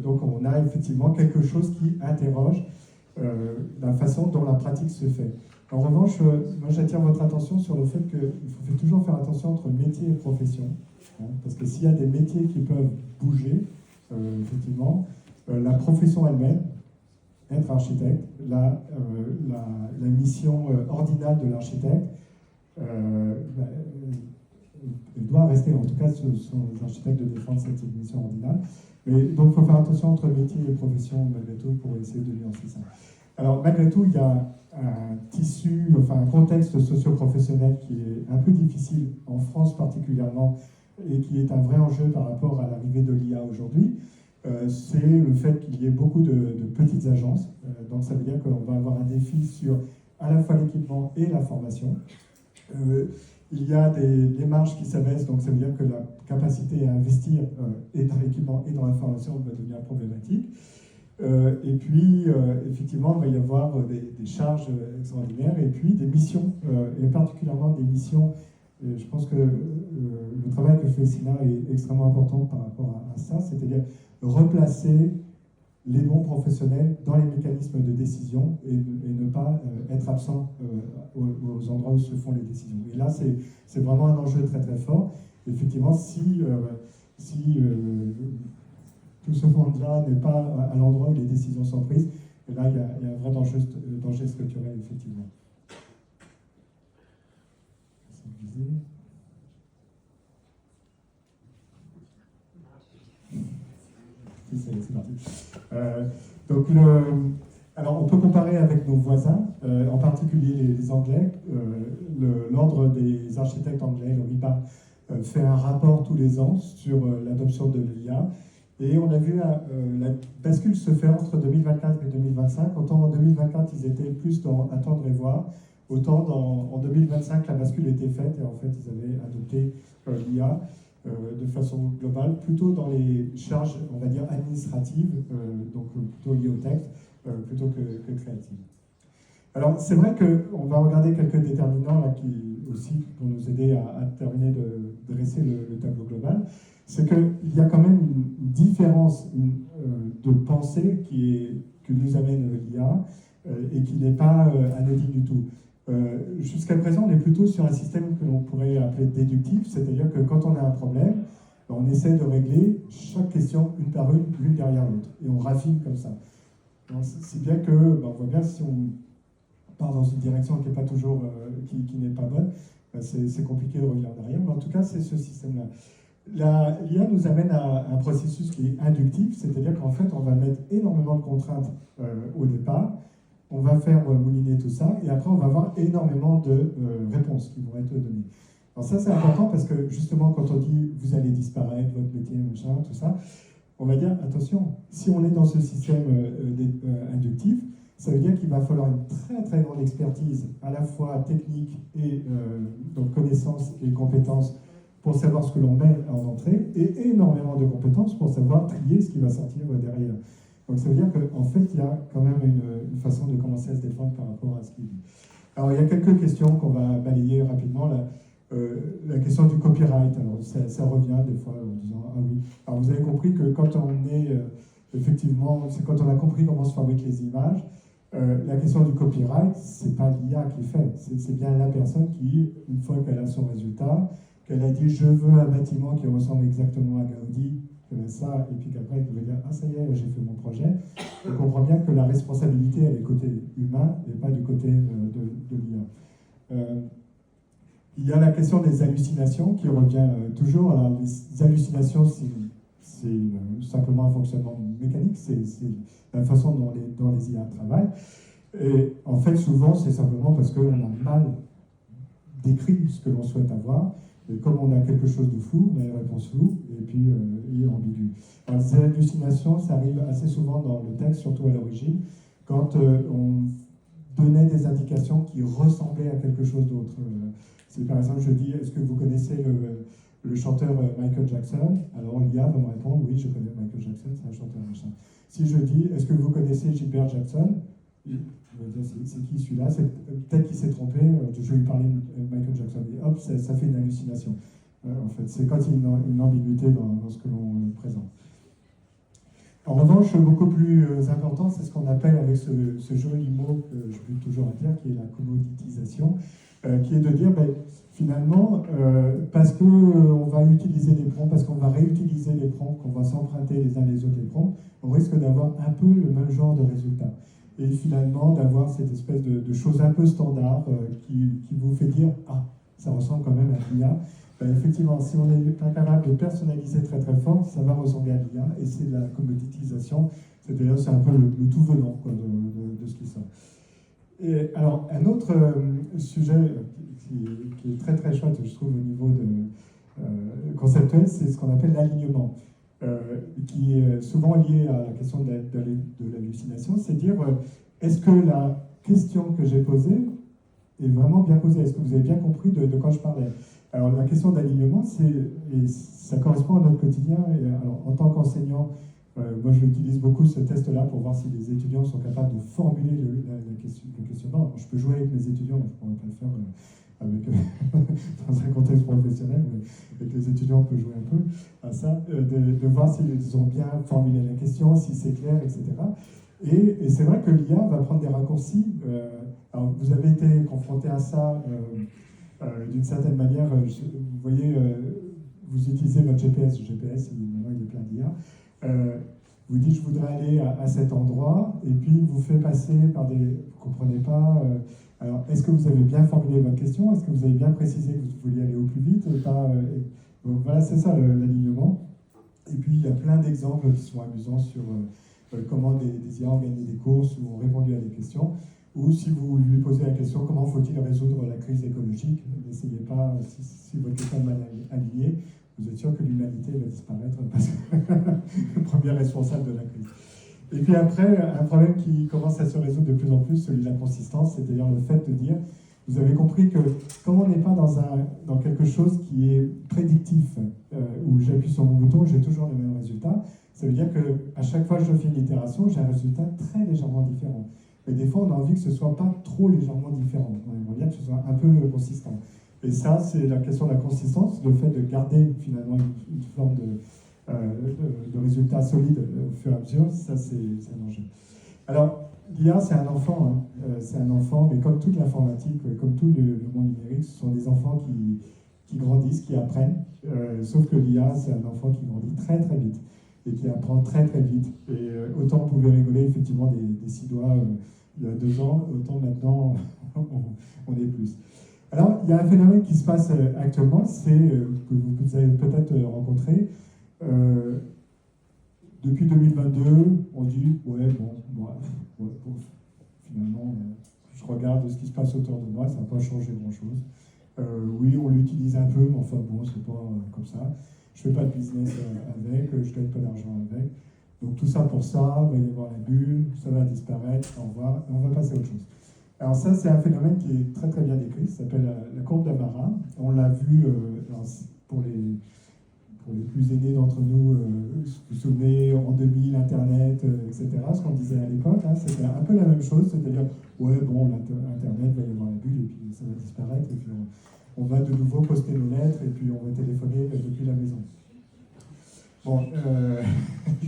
S1: Donc on a effectivement quelque chose qui interroge la façon dont la pratique se fait. En revanche, moi j'attire votre attention sur le fait qu'il faut toujours faire attention entre métier et profession, hein, parce que s'il y a des métiers qui peuvent bouger, effectivement, la profession elle-même, être architecte, la mission ordinale de l'architecte, elle doit rester, en tout cas ce sont les architectes de défendre cette mission ordinale. Mais, donc il faut faire attention entre métier et profession malgré tout pour essayer de nuancer ça. Alors malgré tout, il y a un tissu, enfin un contexte socio-professionnel qui est un peu difficile en France particulièrement et qui est un vrai enjeu par rapport à l'arrivée de l'IA aujourd'hui. C'est le fait qu'il y ait beaucoup de petites agences. Donc ça veut dire qu'on va avoir un défi sur à la fois l'équipement et la formation. Il y a des marges qui s'abaissent, donc ça veut dire que la capacité à investir et dans l'équipement et dans la formation va devenir problématique. Et puis, effectivement, il va y avoir des charges extraordinaires et puis des missions, et particulièrement des missions. Je pense que le travail que fait SINA est extrêmement important par rapport à ça, c'est-à-dire replacer les bons professionnels dans les mécanismes de décision et ne pas être absent aux endroits où se font les décisions. Et là, c'est vraiment un enjeu très très fort. Effectivement, si tout ce monde-là n'est pas à l'endroit où les décisions sont prises, et là, il y a un vrai danger structurel, effectivement. C'est parti. Donc, alors, on peut comparer avec nos voisins, en particulier les Anglais. L'Ordre des architectes anglais, le RIBA, fait un rapport tous les ans sur l'adoption de l'IA. Et on a vu la bascule se faire entre 2024 et 2025. Autant en 2024, ils étaient plus dans attendre et voir. Autant en 2025, la bascule était faite et en fait, ils avaient adopté l'IA de façon globale, plutôt dans les charges, on va dire, administratives, donc plutôt liées au texte, plutôt que créatives. Alors, c'est vrai qu'on va regarder quelques déterminants là, qui aussi pour nous aider à terminer de dresser le tableau global. C'est qu'il y a quand même une différence de pensée que nous amène l'IA et qui n'est pas anodine du tout. Jusqu'à présent, on est plutôt sur un système que l'on pourrait appeler déductif, c'est-à-dire que quand on a un problème, on essaie de régler chaque question une par une, l'une derrière l'autre, et on raffine comme ça. C'est bien que, on voit bien si on part dans une direction qui n'est pas toujours, qui n'est pas bonne, c'est compliqué de revenir en arrière, mais en tout cas, c'est ce système-là. L'IA nous amène à un processus qui est inductif, c'est-à-dire qu'en fait, on va mettre énormément de contraintes au départ, on va faire mouliner tout ça, et après on va avoir énormément de réponses qui vont être données. Alors ça c'est important parce que justement quand on dit vous allez disparaître, votre métier, machin, tout ça, on va dire attention, si on est dans ce système inductif, ça veut dire qu'il va falloir une très très grande expertise, à la fois technique et donc connaissances et compétences pour savoir ce que l'on met en entrée, et énormément de compétences pour savoir trier ce qui va sortir derrière. Donc ça veut dire qu'en fait, il y a quand même une façon de commencer à se défendre par rapport à ce qu'il dit. Alors il y a quelques questions qu'on va balayer rapidement. La question du copyright, alors ça revient des fois en disant « Ah oui ». Alors vous avez compris que quand on est, effectivement, c'est quand on a compris comment se fabriquent les images, la question du copyright, c'est pas l'IA qui fait, c'est bien la personne qui, une fois qu'elle a son résultat, qu'elle a dit « Je veux un bâtiment qui ressemble exactement à Gaudi », ça, et puis qu'après, il pouvait dire « Ah, ça y est, j'ai fait mon projet ». On comprend bien que la responsabilité, elle est côté humain et pas du côté de l'IA. Il y a la question des hallucinations qui revient toujours. Alors, les hallucinations, c'est simplement un fonctionnement mécanique, c'est la façon dont les IA travaillent. Et en fait, souvent, c'est simplement parce qu'on a mal décrit ce que l'on souhaite avoir. Et comme on a quelque chose de flou, on a une réponse floue et puis ambiguë. Alors, ces hallucinations, ça arrive assez souvent dans le texte, surtout à l'origine, quand on donnait des indications qui ressemblaient à quelque chose d'autre. Si par exemple je dis, est-ce que vous connaissez le chanteur Michael Jackson? Alors l'IA va me répondre, oui, je connais Michael Jackson, c'est un chanteur machin. Si je dis, est-ce que vous connaissez Gilbert Jackson? Je vais dire, c'est qui celui-là? Peut-être qu'il s'est trompé, je vais lui parler de Michael Jackson. et hop, ça fait une hallucination. En fait, c'est quand il y a une ambiguïté dans ce que l'on présente. En revanche, beaucoup plus important, c'est ce qu'on appelle avec ce joli mot que je bute toujours à dire, qui est la commoditisation, qui est de dire, finalement, parce qu'on va utiliser des prompts, parce qu'on va réutiliser les prompts, qu'on va s'emprunter les uns les autres les prompts, on risque d'avoir un peu le même genre de résultat. Et finalement, d'avoir cette espèce de chose un peu standard qui vous fait dire « Ah, ça ressemble quand même à l'IA ». Effectivement, si on est capable de personnaliser très très fort, ça va ressembler à l'IA, et c'est la commoditisation, c'est-à-dire c'est un peu le tout venant quoi, de ce qui sort. Et alors, un autre sujet qui est très très chouette, je trouve, au niveau conceptuel, c'est ce qu'on appelle l'alignement, qui est souvent lié à la question de l'hallucination, c'est dire, est-ce que la question que j'ai posée est vraiment bien posée? Est-ce que vous avez bien compris de quoi je parlais? Alors, la question d'alignement, ça correspond à notre quotidien. Et alors, en tant qu'enseignant, moi, je utilise beaucoup ce test-là pour voir si les étudiants sont capables de formuler le questionnement. Je peux jouer avec mes étudiants, je ne pourrais pas le faire dans un contexte professionnel, mais avec les étudiants, on peut jouer un peu à ça, de voir s'ils ont bien formulé la question, si c'est clair, etc. Et c'est vrai que l'IA va prendre des raccourcis. Alors, vous avez été confronté à ça d'une certaine manière. Vous voyez, vous utilisez votre GPS. Le GPS, maintenant, il est plein d'IA. Vous dites, je voudrais aller à cet endroit, et puis vous fait passer par des... Vous ne comprenez pas. Alors, est-ce que vous avez bien formulé votre question? Est-ce que vous avez bien précisé que vous vouliez aller au plus vite et pas, donc voilà, c'est ça l'alignement. Et puis, il y a plein d'exemples qui sont amusants sur comment des IA ont gagné des courses ou ont répondu à des questions. Ou si vous lui posez la question, comment faut-il résoudre la crise écologique? N'essayez pas, si votre question est mal alignée, vous êtes sûr que l'humanité va disparaître parce que le premier responsable de la crise. Et puis après, un problème qui commence à se résoudre de plus en plus, celui de la consistance, c'est-à-dire le fait de dire, vous avez compris que comme on n'est pas dans quelque chose qui est prédictif, où j'appuie sur mon bouton et j'ai toujours le même résultat, ça veut dire qu'à chaque fois que je fais une itération, j'ai un résultat très légèrement différent. Mais des fois, on a envie que ce ne soit pas trop légèrement différent. On aimerait bien que ce soit un peu consistant. Et ça, c'est la question de la consistance, le fait de garder finalement une forme de résultat solide au fur et à mesure, ça c'est un enjeu. Alors, l'IA, c'est un enfant, c'est un enfant, mais comme toute l'informatique, comme tout le monde numérique, ce sont des enfants qui grandissent, qui apprennent, sauf que l'IA, c'est un enfant qui grandit très très vite et qui apprend très très vite. Et autant on pouvait rigoler effectivement des 6 doigts il y a 2 ans, autant maintenant on est plus. Alors, il y a un phénomène qui se passe actuellement, c'est que vous avez peut-être rencontré. Depuis 2022, on dit, finalement, je regarde ce qui se passe autour de moi, ça n'a pas changé grand-chose. Oui, on l'utilise un peu, mais enfin bon, c'est pas comme ça. Je fais pas de business avec, je gagne pas d'argent avec. Donc tout ça pour ça, il va y avoir la bulle, ça va disparaître, au revoir, et on va passer à autre chose. Alors ça, c'est un phénomène qui est très très bien décrit, ça s'appelle la courbe d'Amara. On l'a vu pour les plus aînés d'entre nous, vous vous souvenez, en 2000, Internet, etc., ce qu'on disait à l'époque, c'était un peu la même chose, c'est-à-dire, ouais, bon, Internet, va y avoir la bulle, et puis ça va disparaître, et puis on va de nouveau poster nos lettres, et puis on va téléphoner depuis la maison. Bon,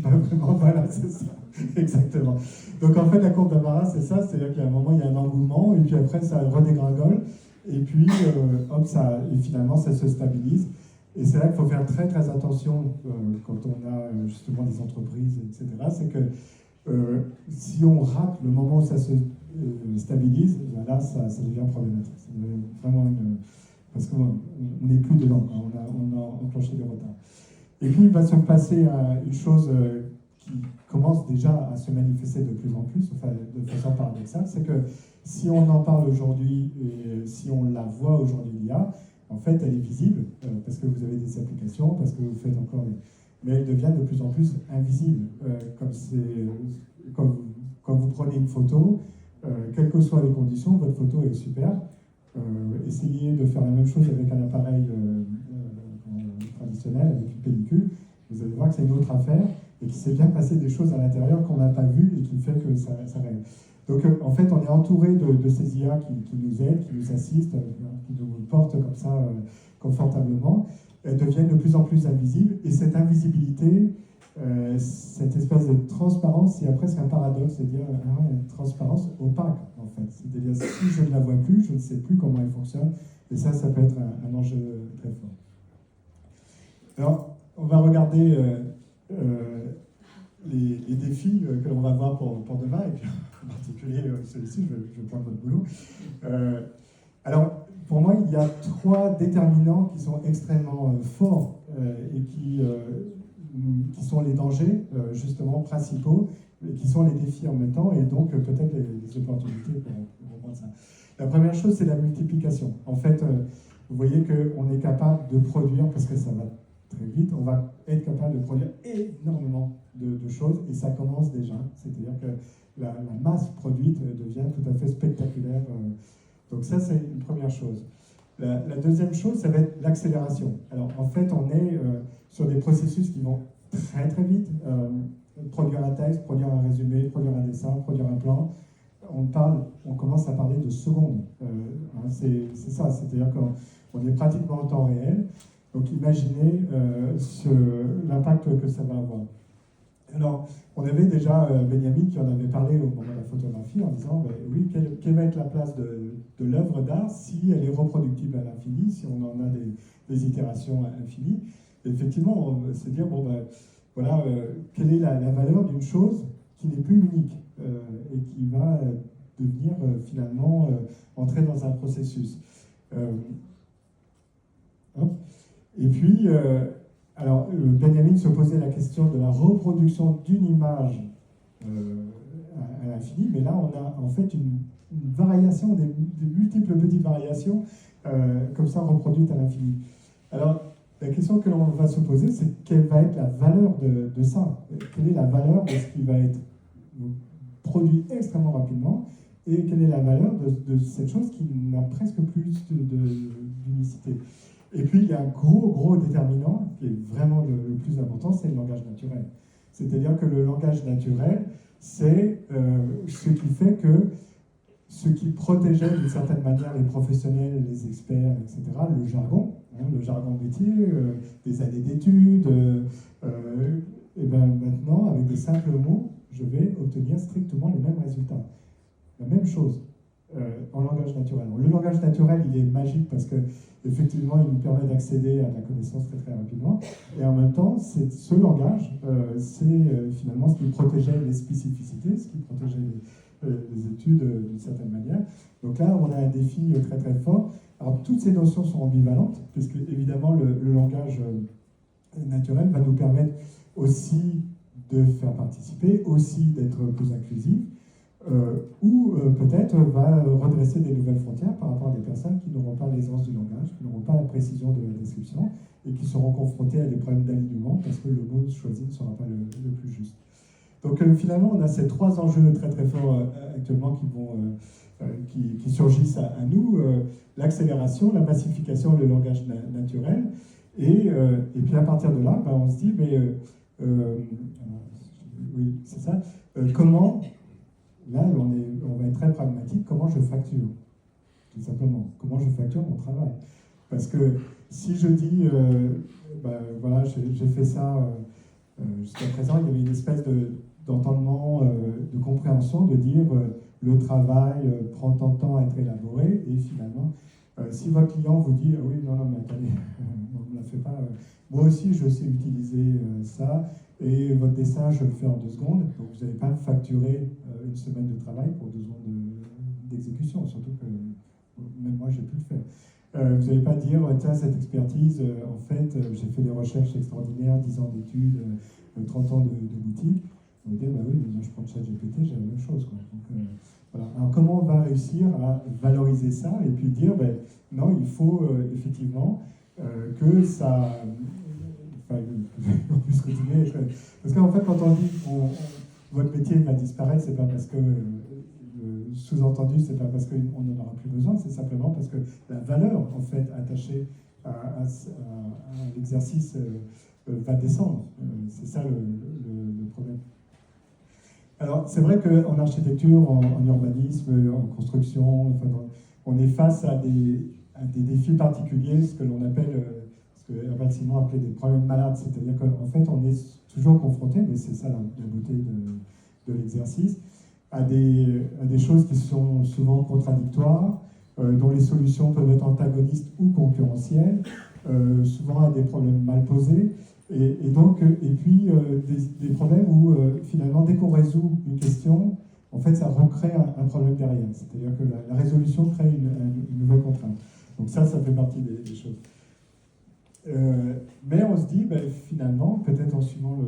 S1: vraiment, voilà, c'est ça, exactement. Donc en fait, la courbe d'Amara, c'est ça, c'est-à-dire qu'à un moment, il y a un engouement, et puis après, ça redégringole, et puis, hop, et finalement, ça se stabilise. Et c'est là qu'il faut faire très très attention quand on a justement des entreprises, etc. C'est que si on rate le moment où ça se stabilise, là, ça devient problématique. Ça devient vraiment parce qu'on n'est plus dedans, on a enclenché des retards. Et puis, il va se passer une chose qui commence déjà à se manifester de plus en plus, enfin, de façon paradoxale, c'est que si on en parle aujourd'hui, et si on la voit aujourd'hui, l'IA, en fait, elle est visible, parce que vous avez des applications, parce que vous faites encore... Mais elle devient de plus en plus invisible. Quand vous prenez une photo, quelles que soient les conditions, votre photo est super. Essayez de faire la même chose avec un appareil traditionnel, avec une pellicule. Vous allez voir que c'est une autre affaire, et qu'il s'est bien passé des choses à l'intérieur qu'on n'a pas vues, et qui fait que ça règle. Donc en fait, on est entouré de ces IA qui nous aident, qui nous assistent, qui nous portent comme ça confortablement. Elles deviennent de plus en plus invisibles, et cette invisibilité, cette espèce de transparence, il y a presque un paradoxe, c'est-à-dire une transparence opaque, en fait. C'est-à-dire, si je ne la vois plus, je ne sais plus comment elle fonctionne, et ça peut être un enjeu très fort. Alors, on va regarder les défis que l'on va voir pour demain, et puis en particulier celui-ci, je vais prendre votre boulot. Alors, pour moi, il y a 3 déterminants qui sont extrêmement forts et qui sont les dangers, justement, principaux, et qui sont les défis en même temps, et donc peut-être les opportunités pour reprendre ça. La première chose, c'est la multiplication. En fait, vous voyez qu'on est capable de produire, parce que ça va très vite, on va être capable de produire énormément de choses, et ça commence déjà. C'est-à-dire que la masse produite devient tout à fait spectaculaire. Donc ça, c'est une première chose. La deuxième chose, ça va être l'accélération. Alors, en fait, on est sur des processus qui vont très très vite. Produire un texte, produire un résumé, produire un dessin, produire un plan. On commence à parler de secondes. C'est ça, c'est-à-dire qu'on est pratiquement en temps réel. Donc, imaginez l'impact que ça va avoir. Alors, on avait déjà Benjamin qui en avait parlé au moment de la photographie en disant oui, quelle va être la place de l'œuvre d'art si elle est reproductible à l'infini, si on en a des itérations infinies. Et effectivement, on va se dire voilà, quelle est la valeur d'une chose qui n'est plus unique et qui va devenir finalement entrer dans un processus. Et puis, alors, Benjamin se posait la question de la reproduction d'une image à l'infini, mais là, on a en fait une variation, des multiples petites variations, comme ça, reproduites à l'infini. Alors, la question que l'on va se poser, c'est quelle va être la valeur de ça? Quelle est la valeur de ce qui va être produit extrêmement rapidement? Et quelle est la valeur de cette chose qui n'a presque plus d'unicité? Et puis, il y a un gros déterminant, qui est vraiment le plus important, c'est le langage naturel. C'est-à-dire que le langage naturel, c'est ce qui fait que ce qui protégeait d'une certaine manière les professionnels, les experts, etc., le jargon métier, des années d'études, et bien maintenant, avec des simples mots, je vais obtenir strictement les mêmes résultats. La même chose en langage naturel. Le langage naturel, il est magique parce que effectivement, il nous permet d'accéder à la connaissance très rapidement. Et en même temps, ce langage, c'est finalement ce qui protégeait les spécificités, ce qui protégeait les études d'une certaine manière. Donc là, on a un défi très fort. Alors, toutes ces notions sont ambivalentes, puisque évidemment, le langage naturel va nous permettre aussi de faire participer, aussi d'être plus inclusif, ou peut-être va redresser des nouvelles frontières par rapport à des personnes qui n'auront pas l'aisance du langage, qui n'auront pas la précision de la description, et qui seront confrontées à des problèmes d'alignement parce que le mot choisi ne sera pas le plus juste. Donc finalement, on a ces 3 enjeux très forts actuellement qui surgissent à nous, l'accélération, la massification et le langage naturel. Et puis à partir de là, on se dit, oui, c'est ça, comment... Là, on va être très pragmatique. Comment je facture? Tout simplement. Comment je facture mon travail? Parce que si je dis, voilà, j'ai fait ça jusqu'à présent, il y avait une espèce d'entendement, de compréhension, de dire le travail prend tant de temps à être élaboré, et finalement, si votre client vous dit, ah oui, non, mais attendez, on ne la fait pas, moi aussi je sais utiliser ça, et votre dessin, je le fais en 2 secondes, donc vous n'allez pas me facturer une semaine de travail pour 2 secondes d'exécution, surtout que même moi, j'ai pu le faire. Vous n'allez pas dire, tiens, cette expertise, en fait, j'ai fait des recherches extraordinaires, 10 ans d'études, 30 ans de boutique. Vous allez dire, bah oui, mais moi je prends ChatGPT, j'ai la même chose, quoi. Donc, voilà. Alors comment on va réussir à valoriser ça et puis dire, non, il faut effectivement que ça... on puisse continuer. Parce qu'en fait, quand on dit votre métier va disparaître, c'est pas parce que sous-entendu, c'est pas parce qu'on n'en aura plus besoin, c'est simplement parce que la valeur en fait attachée à l'exercice va descendre. C'est ça le problème. Alors, c'est vrai qu'en architecture, en urbanisme, en construction, enfin, on est face à des défis particuliers, ce que l'on appelle, ce que Herbert Simon appelait des problèmes malades. C'est-à-dire qu'en fait, on est toujours confronté, mais c'est ça la beauté de l'exercice, à des choses qui sont souvent contradictoires, dont les solutions peuvent être antagonistes ou concurrentielles, souvent à des problèmes mal posés. Et puis des problèmes où finalement, dès qu'on résout une question, en fait, ça recrée un problème derrière. C'est-à-dire que la résolution crée une nouvelle contrainte. Donc ça fait partie des choses. Mais on se dit, finalement, peut-être en suivant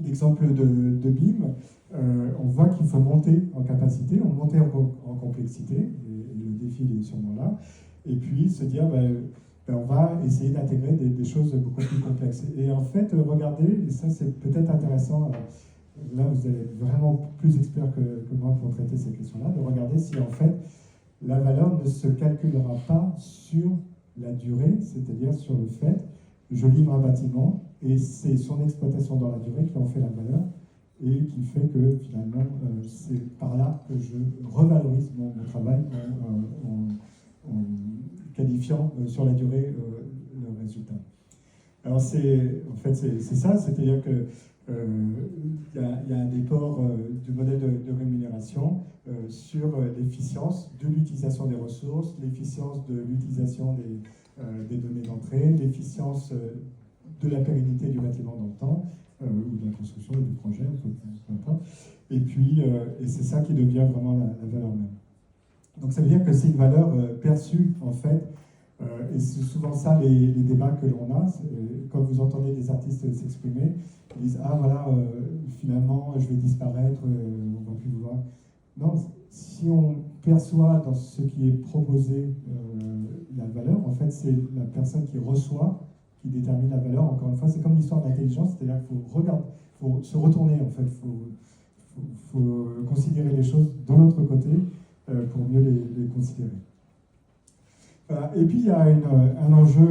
S1: l'exemple de BIM, on voit qu'il faut monter en capacité, on monter en complexité, et le défi il est sûrement là, et puis se dire, on va essayer d'intégrer des choses beaucoup plus complexes. Et en fait, regardez, et ça c'est peut-être intéressant, là vous êtes vraiment plus expert que moi pour traiter ces questions-là, de regarder si en fait la valeur ne se calculera pas sur la durée, c'est-à-dire sur le fait, je livre un bâtiment et c'est son exploitation dans la durée qui en fait la valeur et qui fait que finalement c'est par là que je revalorise mon travail en qualifiant sur la durée le résultat. Alors en fait c'est ça, c'est-à-dire que y a un déport du modèle de rémunération sur l'efficience de l'utilisation des ressources, l'efficience de l'utilisation des données d'entrée, l'efficience de la pérennité du bâtiment dans le temps, ou de la construction ou du projet, peu importe. Et puis, et c'est ça qui devient vraiment la valeur même. Donc ça veut dire que c'est une valeur perçue, en fait, et c'est souvent ça les débats que l'on a. Quand vous entendez des artistes s'exprimer, ils disent « Ah voilà, finalement, je vais disparaître, on ne va plus vous voir ». Non, si on perçoit dans ce qui est proposé la valeur, en fait, c'est la personne qui reçoit qui détermine la valeur. Encore une fois, c'est comme l'histoire de l'intelligence, c'est-à-dire qu'il faut se retourner, en fait, il faut considérer les choses de l'autre côté pour mieux les considérer. Voilà. Et puis, il y a un enjeu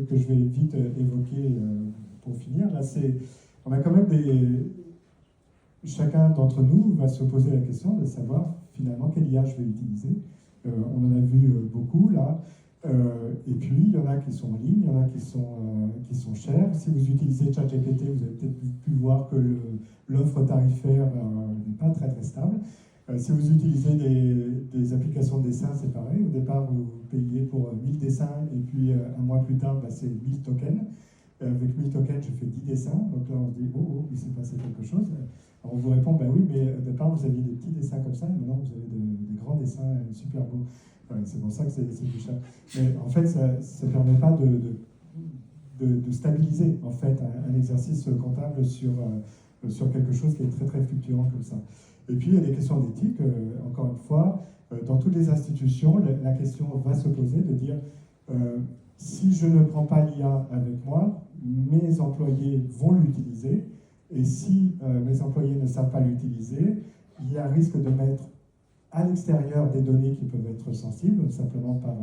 S1: que je vais vite évoquer pour finir. Là, on a quand même chacun d'entre nous va se poser la question de savoir finalement quelle IA je vais utiliser. On en a vu beaucoup là. Et puis, il y en a qui sont en ligne, il y en a qui sont chers. Si vous utilisez ChatGPT, vous avez peut-être pu voir que l'offre tarifaire n'est pas très très stable. Si vous utilisez des applications de dessin, c'est pareil. Au départ, vous payez pour 1000 dessins et puis un mois plus tard, c'est 1000 tokens. Avec 1000 tokens, je fais 10 dessins. Donc là, on se dit, oh, il s'est passé quelque chose. Alors on vous répond, oui, mais au départ, vous aviez des petits dessins comme ça, et maintenant, vous avez des grands dessins super beaux. C'est pour ça que c'est plus cher. Mais en fait, ça ne permet pas de stabiliser en fait, un exercice comptable sur quelque chose qui est très, très fluctuant comme ça. Et puis, il y a des questions d'éthique. Encore une fois, dans toutes les institutions, la question va se poser de dire si je ne prends pas l'IA avec moi, mes employés vont l'utiliser. Et si mes employés ne savent pas l'utiliser, il y a un risque de mettre à l'extérieur des données qui peuvent être sensibles, simplement par...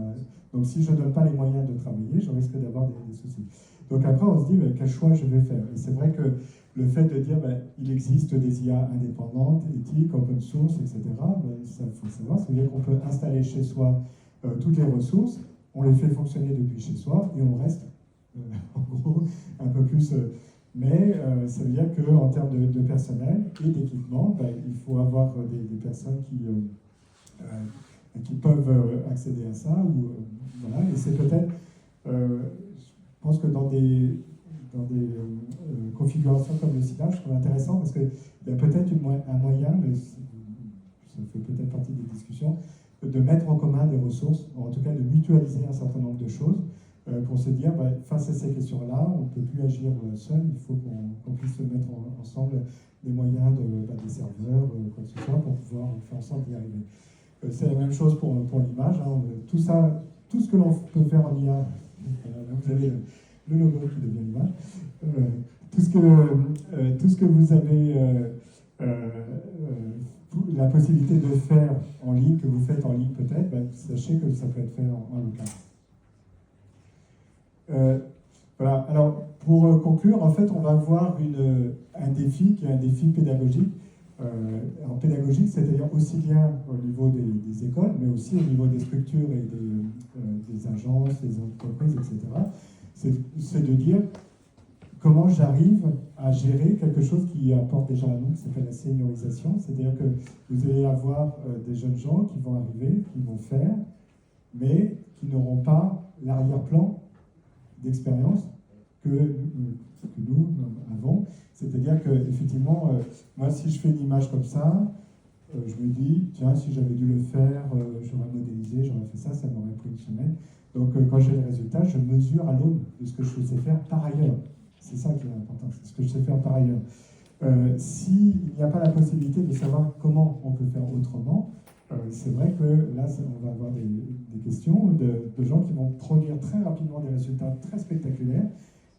S1: Donc si je ne donne pas les moyens de travailler, je risque d'avoir des soucis. Donc après, on se dit, quel choix je vais faire? Et c'est vrai que le fait de dire, il existe des IA indépendantes, éthiques, open source, etc., ça, il faut le savoir, ça veut dire qu'on peut installer chez soi toutes les ressources, on les fait fonctionner depuis chez soi, et on reste, en gros, un peu plus... mais ça veut dire qu'en termes de personnel et d'équipement, il faut avoir des personnes qui peuvent accéder à ça. Voilà. Et c'est peut-être, je pense que dans des configurations comme le SIDA, je trouve intéressant parce qu'il y a peut-être un moyen, mais ça fait peut-être partie des discussions, de mettre en commun des ressources, en tout cas de mutualiser un certain nombre de choses. Pour se dire, face à ces questions-là, on ne peut plus agir seul, il faut qu'on puisse mettre ensemble des moyens, des serveurs, quoi que ce soit, pour pouvoir faire en sorte d'y arriver. C'est la même chose pour l'image. Hein. Tout ça, tout ce que l'on peut faire en IA, là vous avez le logo qui devient l'image, tout ce que vous avez la possibilité de faire en ligne, que vous faites en ligne peut-être, sachez que ça peut être fait en local. Voilà. Alors, pour conclure, en fait, on va voir un défi qui est un défi pédagogique. en pédagogique, c'est-à-dire aussi bien au niveau des écoles, mais aussi au niveau des structures et des agences, des entreprises, etc. C'est de dire comment j'arrive à gérer quelque chose qui apporte déjà un nom, qui s'appelle la seniorisation, c'est-à-dire que vous allez avoir des jeunes gens qui vont arriver, qui vont faire, mais qui n'auront pas l'arrière-plan d'expérience que nous avons. C'est-à-dire qu'effectivement, moi, si je fais une image comme ça, je me dis, tiens, si j'avais dû le faire, j'aurais modélisé, j'aurais fait ça, ça m'aurait pris une semaine. Donc, quand j'ai le résultat, je mesure à l'aune de ce que je sais faire par ailleurs. C'est ça qui est important, c'est ce que je sais faire par ailleurs. S'il n'y a pas la possibilité de savoir comment on peut faire autrement, c'est vrai que là, on va avoir des questions de gens qui vont produire très rapidement des résultats très spectaculaires.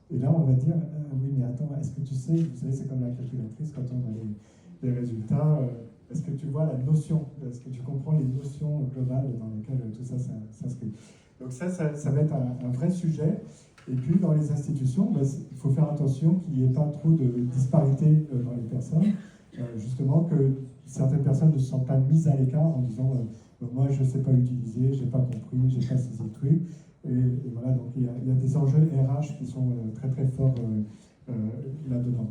S1: Et là, on va dire, oui, mais attends, est-ce que tu sais, vous savez, c'est comme la calculatrice, quand on a les résultats, est-ce que tu vois la notion, est-ce que tu comprends les notions globales dans lesquelles tout ça s'inscrit. Donc ça va être un vrai sujet. Et puis, dans les institutions, il faut faire attention qu'il n'y ait pas trop de disparité dans les personnes, justement que certaines personnes ne se sentent pas mises à l'écart en disant moi, je ne sais pas utiliser, je n'ai pas compris, je n'ai pas saisi le truc. Et voilà, donc il y a des enjeux RH qui sont très très forts là-dedans.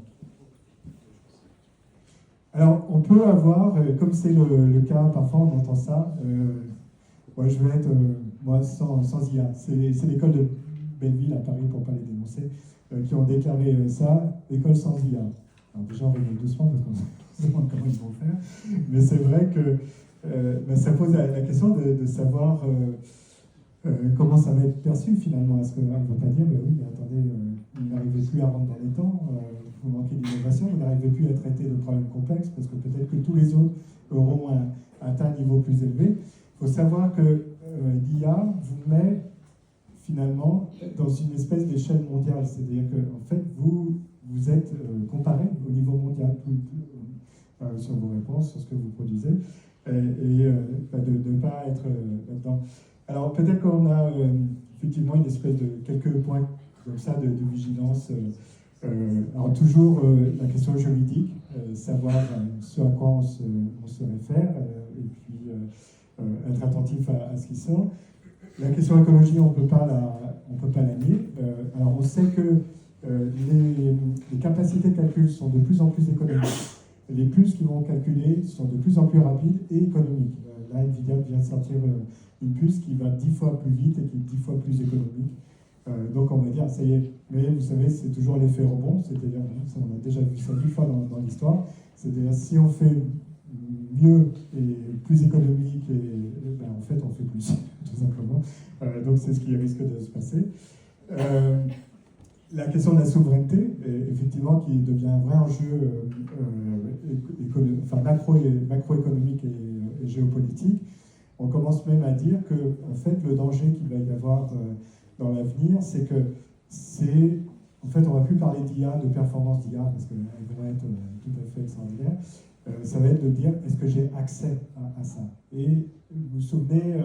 S1: Alors, on peut avoir, comme c'est le cas, parfois on entend ça, ouais, je veux être, moi, sans IA. C'est l'école de Belleville à Paris, pour ne pas les dénoncer, qui ont déclaré ça, école sans IA. Alors déjà, on rigole doucement parce qu'on se demande comment ils vont faire, mais c'est vrai que ça pose la question de savoir comment ça va être perçu finalement. Est-ce qu'on ne va pas dire, mais oui, mais attendez, vous n'arrivez plus à rentrer dans les temps, vous manquez d'innovation, vous n'arrivez plus à traiter de problèmes complexes, parce que peut-être que tous les autres auront atteint un niveau plus élevé. Il faut savoir que l'IA vous met finalement dans une espèce d'échelle mondiale, c'est-à-dire que en fait, vous êtes comparé au niveau mondial sur vos réponses, sur ce que vous produisez, et de ne pas être là-dedans. Alors peut-être qu'on a effectivement une espèce de quelques points comme ça de vigilance. Alors toujours la question juridique, savoir ce à quoi on se réfère, et puis être attentif à ce qui sort. La question écologie, on ne peut pas la nier. Alors on sait que les capacités de calcul sont de plus en plus économiques. Les puces qui vont calculer sont de plus en plus rapides et économiques. Là, NVIDIA vient de sortir une puce qui va 10 fois plus vite et qui est 10 fois plus économique. Donc on va dire, ça y est, mais vous savez, c'est toujours l'effet rebond, c'est-à-dire, on a déjà vu ça 10 fois dans l'histoire, c'est-à-dire si on fait mieux et plus économique, en fait on fait plus, tout simplement. Donc c'est ce qui risque de se passer. La question de la souveraineté, effectivement, qui devient un vrai enjeu macroéconomique et géopolitique. On commence même à dire que, en fait, le danger qu'il va y avoir dans l'avenir, c'est que en fait, on ne va plus parler d'IA, de performance d'IA, parce qu'elles vont être tout à fait extraordinaires. Ça va être de dire, est-ce que j'ai accès à ça? Et vous vous souvenez,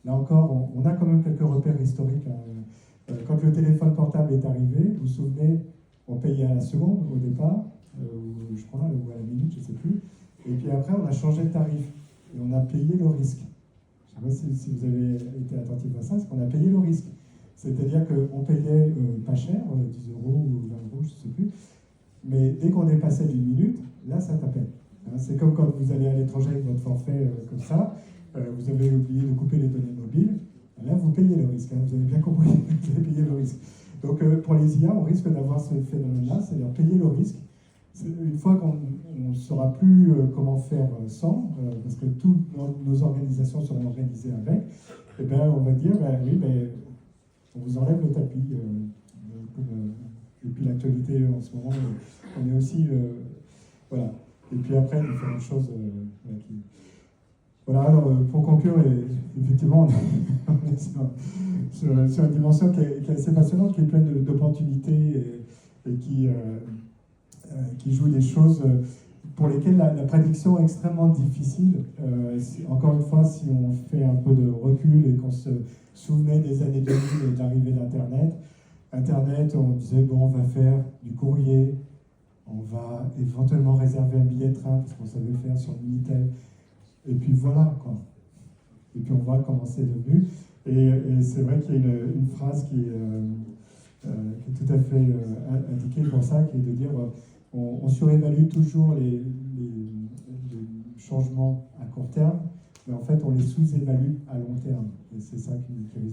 S1: là encore, on a quand même quelques repères historiques. Quand le téléphone portable est arrivé, vous vous souvenez, on payait à la seconde au départ, je crois, ou à la minute, je ne sais plus. Et puis après, on a changé de tarif et on a payé le risque. Je ne sais pas si vous avez été attentif à ça, c'est qu'on a payé le risque. C'est-à-dire qu'on payait pas cher, 10 euros ou 20 euros, je ne sais plus. Mais dès qu'on dépassait d'une minute, là, ça tapait. C'est comme quand vous allez à l'étranger avec votre forfait comme ça, vous avez oublié de couper les données mobiles. Là, vous payez le risque, vous avez bien compris, vous avez payé le risque. Donc, pour les IA, on risque d'avoir ce phénomène-là, c'est-à-dire payer le risque. Une fois qu'on ne saura plus comment faire sans, parce que toutes nos organisations seront organisées avec, eh bien, on va dire, oui, mais on vous enlève le tapis. Et puis l'actualité en ce moment, on est aussi... voilà. Et puis après, différentes choses qui... Voilà, alors pour conclure, effectivement, on est sur une dimension qui est assez passionnante, qui est pleine d'opportunités et qui joue des choses pour lesquelles la prédiction est extrêmement difficile. Encore une fois, si on fait un peu de recul et qu'on se souvenait des années 2000 et de l'arrivée d'Internet, on disait, bon, on va faire du courrier on va éventuellement réserver un billet de train parce qu'on savait le faire sur le Minitel. Et puis voilà, quoi. Et puis on voit comment c'est devenu. Et c'est vrai qu'il y a une phrase qui est tout à fait indiquée pour ça, qui est de dire on surévalue toujours les changements à court terme, mais en fait on les sous-évalue à long terme. Et c'est ça qui risque de